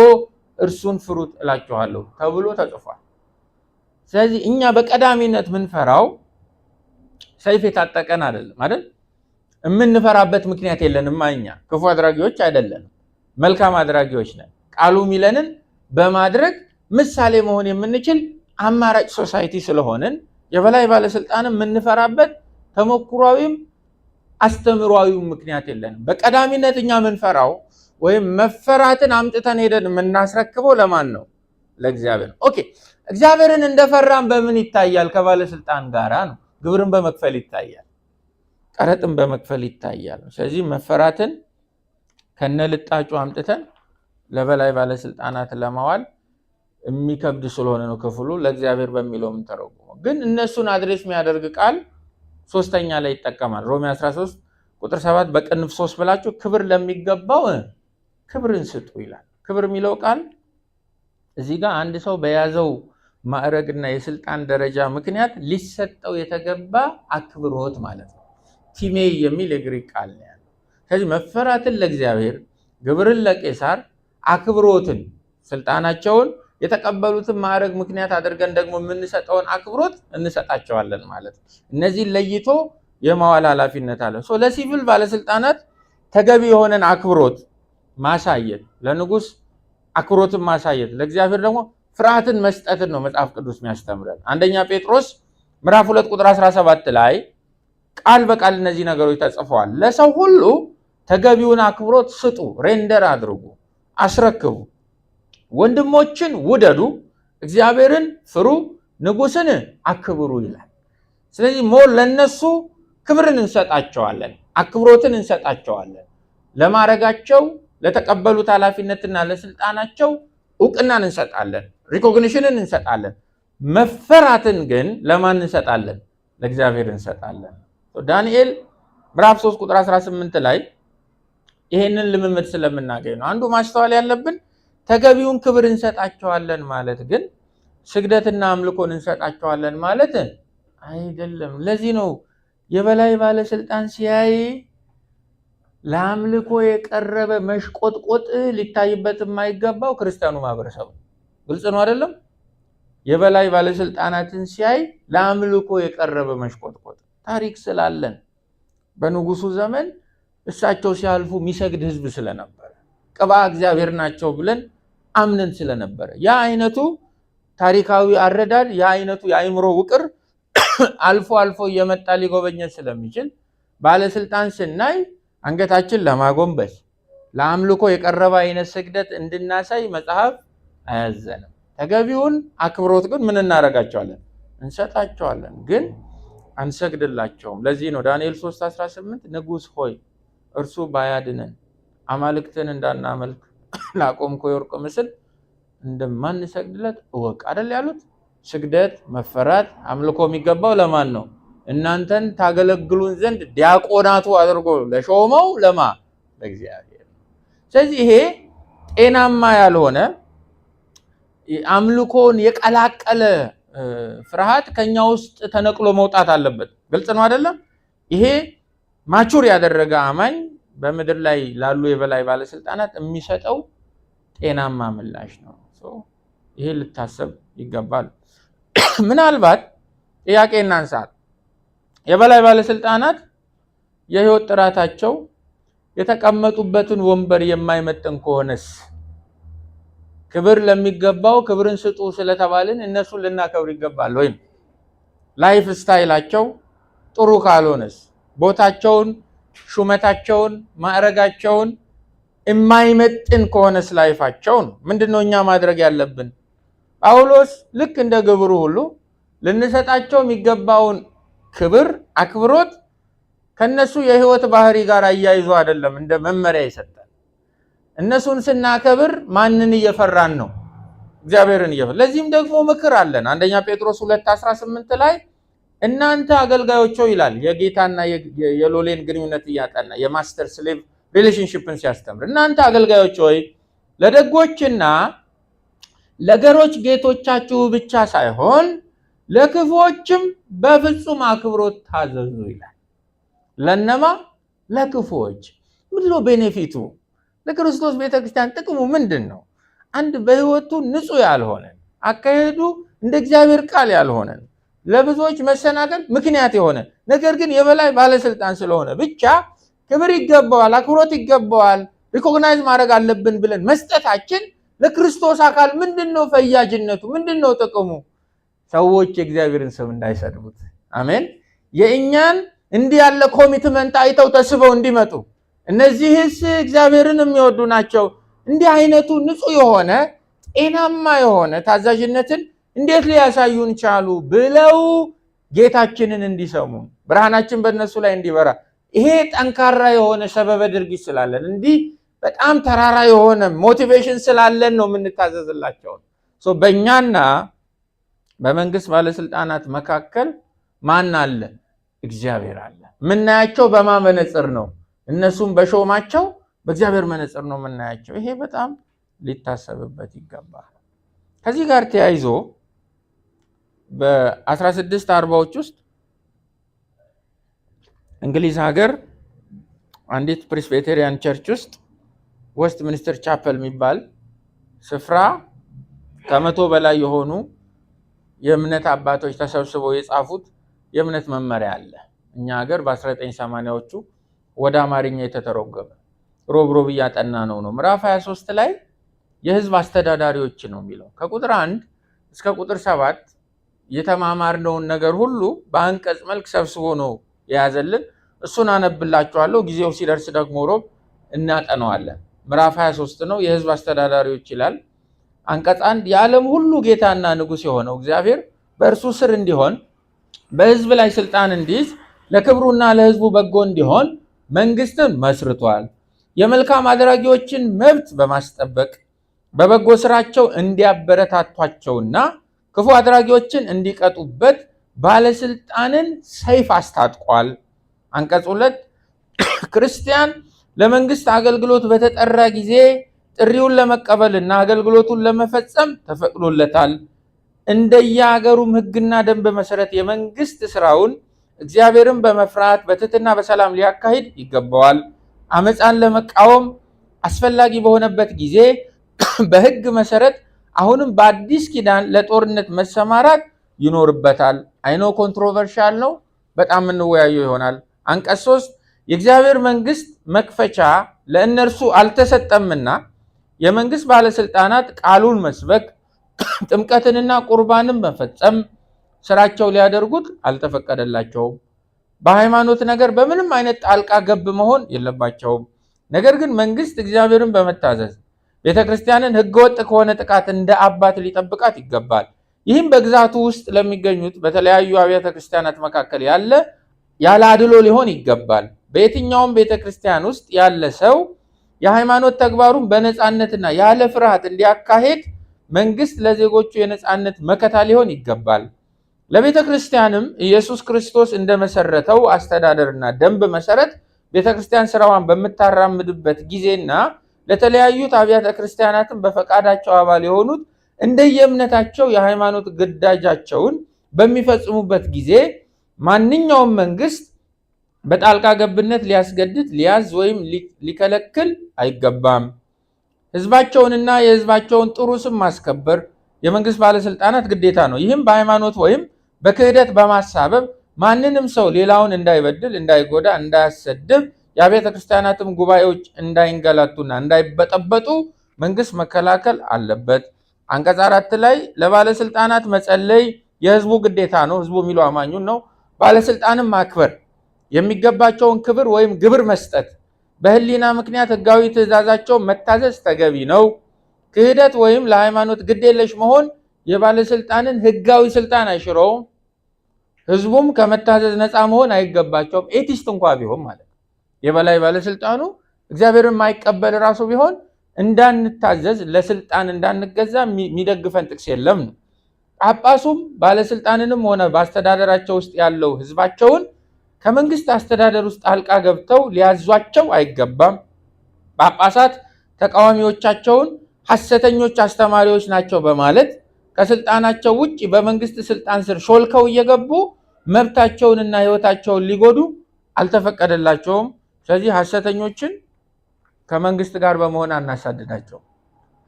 እርሱን ፍሩት እላችኋለሁ ተብሎ ተጽፏል። ስለዚህ እኛ በቀዳሚነት ምንፈራው ሰይፍ የታጠቀን አይደለም አይደል? የምንፈራበት ምክንያት የለንም። እኛ ክፉ አድራጊዎች አይደለንም፣ መልካም አድራጊዎች ነን። ቃሉ ሚለንን በማድረግ ምሳሌ መሆን የምንችል አማራጭ ሶሳይቲ ስለሆንን የበላይ ባለስልጣንም የምንፈራበት ተሞክሯዊም አስተምሯዊም ምክንያት የለንም። በቀዳሚነት እኛ ምንፈራው ወይም መፈራትን አምጥተን ሄደን የምናስረክበው ለማን ነው? ለእግዚአብሔር ነው። ኦኬ፣ እግዚአብሔርን እንደፈራን በምን ይታያል? ከባለስልጣን ጋራ ነው። ግብርን በመክፈል ይታያል፣ ቀረጥን በመክፈል ይታያል። ስለዚህ መፈራትን ከነልጣጩ አምጥተን ለበላይ ባለስልጣናት ለማዋል የሚከብድ ስለሆነ ነው ክፍሉ ለእግዚአብሔር በሚለው የምንተረጉመው። ግን እነሱን አድሬስ የሚያደርግ ቃል ሶስተኛ ላይ ይጠቀማል። ሮሜ 13 ቁጥር 7 በቅንፍ 3 ብላችሁ ክብር ለሚገባው ክብርን ስጡ ይላል። ክብር የሚለው ቃል እዚህ ጋር አንድ ሰው በያዘው ማዕረግና የስልጣን ደረጃ ምክንያት ሊሰጠው የተገባ አክብሮት ማለት ነው። ቲሜይ የሚል የግሪክ ቃል ነው ያለው። ስለዚህ መፈራትን ለእግዚአብሔር፣ ግብርን ለቄሳር፣ አክብሮትን ስልጣናቸውን የተቀበሉትን ማዕረግ ምክንያት አድርገን ደግሞ የምንሰጠውን አክብሮት እንሰጣቸዋለን ማለት ነው። እነዚህን ለይቶ የማዋል ኃላፊነት አለ። ለሲቪል ባለስልጣናት ተገቢ የሆነን አክብሮት ማሳየት፣ ለንጉስ አክብሮትን ማሳየት፣ ለእግዚአብሔር ደግሞ ፍርሃትን መስጠትን ነው መጽሐፍ ቅዱስ የሚያስተምረን። አንደኛ ጴጥሮስ ምዕራፍ 2 ቁጥር 17 ላይ ቃል በቃል እነዚህ ነገሮች ተጽፈዋል። ለሰው ሁሉ ተገቢውን አክብሮት ስጡ፣ ሬንደር አድርጉ፣ አስረክቡ፣ ወንድሞችን ውደዱ፣ እግዚአብሔርን ፍሩ፣ ንጉስን አክብሩ ይላል። ስለዚህ ሞር ለነሱ ክብርን እንሰጣቸዋለን፣ አክብሮትን እንሰጣቸዋለን። ለማረጋቸው ለተቀበሉት ኃላፊነትና ለስልጣናቸው እውቅናን እንሰጣለን፣ ሪኮግኒሽንን እንሰጣለን። መፈራትን ግን ለማን እንሰጣለን? ለእግዚአብሔር እንሰጣለን። ዳንኤል ምዕራፍ 3 ቁጥር 18 ላይ ይሄንን ልምምድ ስለምናገኝ ነው። አንዱ ማስተዋል ያለብን ተገቢውን ክብር እንሰጣቸዋለን ማለት ግን ስግደትና አምልኮን እንሰጣቸዋለን ማለት አይደለም። ለዚህ ነው የበላይ ባለስልጣን ሲያይ ለአምልኮ የቀረበ መሽቆጥቆጥ ሊታይበት የማይገባው ክርስቲያኑ ማህበረሰብ። ግልጽ ነው አይደለም? የበላይ ባለስልጣናትን ሲያይ ለአምልኮ የቀረበ መሽቆጥቆጥ ታሪክ ስላለን በንጉሱ ዘመን እሳቸው ሲያልፉ የሚሰግድ ህዝብ ስለነበረ ቅባ እግዚአብሔር ናቸው ብለን አምነን ስለነበረ ያ አይነቱ ታሪካዊ አረዳድ ያ አይነቱ የአእምሮ ውቅር አልፎ አልፎ እየመጣ ሊጎበኘን ስለሚችል ባለስልጣን ስናይ አንገታችን ለማጎንበስ ለአምልኮ የቀረበ አይነት ስግደት እንድናሳይ መጽሐፍ አያዘንም። ተገቢውን አክብሮት ግን ምን እናደርጋቸዋለን? እንሰጣቸዋለን፣ ግን አንሰግድላቸውም። ለዚህ ነው ዳንኤል 3:18 ንጉሥ ሆይ እርሱ ባያድነን አማልክትን እንዳናመልክ ላቆምከው የወርቅ ምስል እንደማንሰግድለት እወቅ አይደል ያሉት። ስግደት፣ መፈራት፣ አምልኮ የሚገባው ለማን ነው? እናንተን ታገለግሉን ዘንድ ዲያቆናቱ አድርጎ ለሾመው ለማ? ለእግዚአብሔር። ስለዚህ ይሄ ጤናማ ያልሆነ አምልኮን የቀላቀለ ፍርሃት ከኛ ውስጥ ተነቅሎ መውጣት አለበት። ግልጽ ነው አይደለም? ይሄ ማቹር ያደረገ አማኝ በምድር ላይ ላሉ የበላይ ባለስልጣናት የሚሰጠው ጤናማ ምላሽ ነው። ይሄ ልታሰብ ይገባል። ምናልባት ጥያቄ እናንሳት። የበላይ ባለስልጣናት የህይወት ጥራታቸው የተቀመጡበትን ወንበር የማይመጥን ከሆነስ ክብር ለሚገባው ክብርን ስጡ ስለተባልን እነሱን ልናከብር ይገባል? ወይም ላይፍ ስታይላቸው ጥሩ ካልሆነስ ቦታቸውን፣ ሹመታቸውን፣ ማዕረጋቸውን የማይመጥን ከሆነስ ላይፋቸውን ምንድነው እኛ ማድረግ ያለብን? ጳውሎስ ልክ እንደ ግብሩ ሁሉ ልንሰጣቸው የሚገባውን ክብር፣ አክብሮት ከነሱ የህይወት ባህሪ ጋር አያይዞ አይደለም እንደ መመሪያ ይሰጣል። እነሱን ስናከብር ማንን እየፈራን ነው? እግዚአብሔርን እየፈራን። ለዚህም ደግሞ ምክር አለን። አንደኛ ጴጥሮስ 2:18 ላይ እናንተ አገልጋዮች ይላል፣ የጌታና የሎሌን ግንኙነት እያጠና የማስተር ስሌቭ ሪሌሽንሺፕን ሲያስተምር፣ እናንተ አገልጋዮች ሆይ ለደጎችና ለገሮች ጌቶቻችሁ ብቻ ሳይሆን ለክፉዎችም በፍጹም አክብሮት ታዘዙ ይላል። ለነማ? ለክፉዎች። ምንድነው ቤኔፊቱ? ለክርስቶስ ቤተክርስቲያን ጥቅሙ ምንድነው? አንድ በህይወቱ ንጹህ ያልሆነ አካሄዱ እንደ እግዚአብሔር ቃል ያልሆነ ለብዙዎች መሰናከል ምክንያት የሆነ ነገር ግን የበላይ ባለስልጣን ስለሆነ ብቻ ክብር ይገባዋል፣ አክብሮት ይገባዋል፣ ሪኮግናይዝ ማድረግ አለብን ብለን መስጠታችን ለክርስቶስ አካል ምንድነው ፈያጅነቱ? ምንድነው ጥቅሙ? ሰዎች የእግዚአብሔርን ስም እንዳይሰድቡት። አሜን። የእኛን እንዲህ ያለ ኮሚትመንት አይተው ተስበው እንዲመጡ እነዚህስ እግዚአብሔርን የሚወዱ ናቸው፣ እንዲህ አይነቱ ንጹህ የሆነ ጤናማ የሆነ ታዛዥነትን እንዴት ሊያሳዩን ቻሉ ብለው ጌታችንን እንዲሰሙ ብርሃናችን በእነሱ ላይ እንዲበራ ይሄ ጠንካራ የሆነ ሰበበ ድርጊት ስላለን እንዲህ በጣም ተራራ የሆነ ሞቲቬሽን ስላለን ነው የምንታዘዝላቸው። በእኛና በመንግስት ባለስልጣናት መካከል ማን አለ? እግዚአብሔር አለ። የምናያቸው በማን መነጽር ነው? እነሱም በሾማቸው በእግዚአብሔር መነጽር ነው የምናያቸው። ይሄ በጣም ሊታሰብበት ይገባል። ከዚህ ጋር ተያይዞ በ1640ዎች ውስጥ እንግሊዝ ሀገር አንዲት ፕሬስቢቴሪያን ቸርች ውስጥ ዌስት ሚኒስተር ቻፐል የሚባል ስፍራ ከመቶ በላይ የሆኑ የእምነት አባቶች ተሰብስበው የጻፉት የእምነት መመሪያ አለ። እኛ ሀገር በ1980ዎቹ ወደ አማርኛ የተተረጎመ ሮብ እያጠና ነው። ምዕራፍ 23 ላይ የህዝብ አስተዳዳሪዎች ነው የሚለው። ከቁጥር 1 እስከ ቁጥር 7 የተማማርነውን ነገር ሁሉ በአንቀጽ መልክ ሰብስቦ ነው የያዘልን። እሱን አነብላችኋለሁ። ጊዜው ሲደርስ ደግሞ ሮብ እናጠናዋለን። ምዕራፍ 23 ነው፣ የህዝብ አስተዳዳሪዎች ይላል። አንቀጽ 1 የዓለም ሁሉ ጌታና ንጉሥ የሆነው እግዚአብሔር በእርሱ ስር እንዲሆን በህዝብ ላይ ስልጣን እንዲይዝ ለክብሩና ለህዝቡ በጎ እንዲሆን መንግስትን መስርቷል። የመልካም አድራጊዎችን መብት በማስጠበቅ በበጎ ስራቸው እንዲያበረታቷቸውና ክፉ አድራጊዎችን እንዲቀጡበት ባለስልጣንን ሰይፍ አስታጥቋል። አንቀጽ 2 ክርስቲያን ለመንግስት አገልግሎት በተጠራ ጊዜ ጥሪውን ለመቀበልና አገልግሎቱን ለመፈጸም ተፈቅዶለታል። እንደየሀገሩም ህግና ደንብ መሰረት የመንግስት ስራውን እግዚአብሔርን በመፍራት በትህትና በሰላም ሊያካሂድ ይገባዋል። አመፃን ለመቃወም አስፈላጊ በሆነበት ጊዜ በህግ መሰረት አሁንም በአዲስ ኪዳን ለጦርነት መሰማራት ይኖርበታል። አይኖ ኮንትሮቨርሻል ነው፣ በጣም እንወያየው ይሆናል። አንቀጽ 3 የእግዚአብሔር መንግስት መክፈቻ ለእነርሱ አልተሰጠምና የመንግስት ባለስልጣናት ቃሉን መስበክ፣ ጥምቀትንና ቁርባንን መፈጸም ስራቸው ሊያደርጉት አልተፈቀደላቸውም። በሃይማኖት ነገር በምንም አይነት ጣልቃ ገብ መሆን የለባቸውም። ነገር ግን መንግስት እግዚአብሔርን በመታዘዝ ቤተክርስቲያንን ህገወጥ ከሆነ ጥቃት እንደ አባት ሊጠብቃት ይገባል። ይህም በግዛቱ ውስጥ ለሚገኙት በተለያዩ አብያተ ክርስቲያናት መካከል ያለ አድሎ ሊሆን ይገባል። በየትኛውም ቤተክርስቲያን ውስጥ ያለ ሰው የሃይማኖት ተግባሩን በነፃነትና ያለ ፍርሃት እንዲያካሄድ መንግስት ለዜጎቹ የነፃነት መከታ ሊሆን ይገባል። ለቤተክርስቲያንም ኢየሱስ ክርስቶስ እንደመሰረተው አስተዳደርና ደንብ መሰረት ቤተክርስቲያን ስራዋን በምታራምድበት ጊዜና ለተለያዩት አብያተ ክርስቲያናትን በፈቃዳቸው አባል የሆኑት እንደየእምነታቸው የሃይማኖት ግዳጃቸውን በሚፈጽሙበት ጊዜ ማንኛውም መንግስት በጣልቃ ገብነት ሊያስገድድ፣ ሊያዝ ወይም ሊከለክል አይገባም። ህዝባቸውንና የህዝባቸውን ጥሩ ስም ማስከበር የመንግስት ባለስልጣናት ግዴታ ነው። ይህም በሃይማኖት ወይም በክህደት በማሳበብ ማንንም ሰው ሌላውን እንዳይበድል፣ እንዳይጎዳ፣ እንዳያሰድብ የአብያተ ክርስቲያናትም ጉባኤዎች እንዳይንገላቱና እንዳይበጠበጡ መንግስት መከላከል አለበት። አንቀጽ 4 ላይ ለባለስልጣናት መጸለይ የህዝቡ ግዴታ ነው። ህዝቡ የሚለው አማኙን ነው። ባለስልጣንም ማክበር፣ የሚገባቸውን ክብር ወይም ግብር መስጠት፣ በህሊና ምክንያት ህጋዊ ትእዛዛቸውን መታዘዝ ተገቢ ነው። ክህደት ወይም ለሃይማኖት ግዴለሽ መሆን የባለስልጣንን ህጋዊ ስልጣን አይሽረውም። ህዝቡም ከመታዘዝ ነፃ መሆን አይገባቸውም። ኤቲስት እንኳ ቢሆን ማለት የበላይ ባለስልጣኑ እግዚአብሔርን የማይቀበል ራሱ ቢሆን እንዳንታዘዝ፣ ለስልጣን እንዳንገዛ የሚደግፈን ጥቅስ የለም ነው። ጳጳሱም ባለስልጣንንም ሆነ በአስተዳደራቸው ውስጥ ያለው ህዝባቸውን ከመንግስት አስተዳደር ውስጥ ጣልቃ ገብተው ሊያዟቸው አይገባም። ጳጳሳት ተቃዋሚዎቻቸውን ሐሰተኞች አስተማሪዎች ናቸው በማለት ከስልጣናቸው ውጭ በመንግስት ስልጣን ስር ሾልከው እየገቡ መብታቸውንና ህይወታቸውን ሊጎዱ አልተፈቀደላቸውም። ስለዚህ ሐሰተኞችን ከመንግስት ጋር በመሆን አናሳድዳቸው።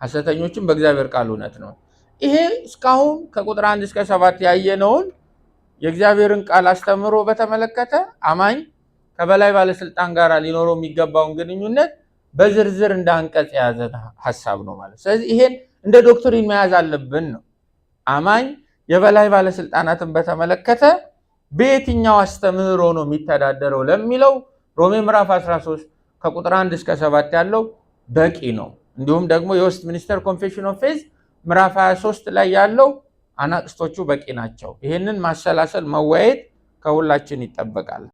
ሐሰተኞችን በእግዚአብሔር ቃል እውነት ነው። ይሄ እስካሁን ከቁጥር 1 እስከ 7 ያየነውን የእግዚአብሔርን ቃል አስተምሮ በተመለከተ አማኝ ከበላይ ባለስልጣን ጋር ሊኖረው የሚገባውን ግንኙነት በዝርዝር እንደ አንቀጽ የያዘ ሐሳብ ነው ማለት። ስለዚህ ይሄን እንደ ዶክትሪን መያዝ አለብን ነው። አማኝ የበላይ ባለስልጣናትን በተመለከተ በየትኛው አስተምህሮ ነው የሚተዳደረው ለሚለው ሮሜ ምዕራፍ 13 ከቁጥር 1 እስከ 7 ያለው በቂ ነው። እንዲሁም ደግሞ የዌስት ሚኒስተር ኮንፌሽን ኦፍ ፌዝ ምዕራፍ 23 ላይ ያለው አናቅስቶቹ በቂ ናቸው። ይህንን ማሰላሰል መወያየት ከሁላችን ይጠበቃል።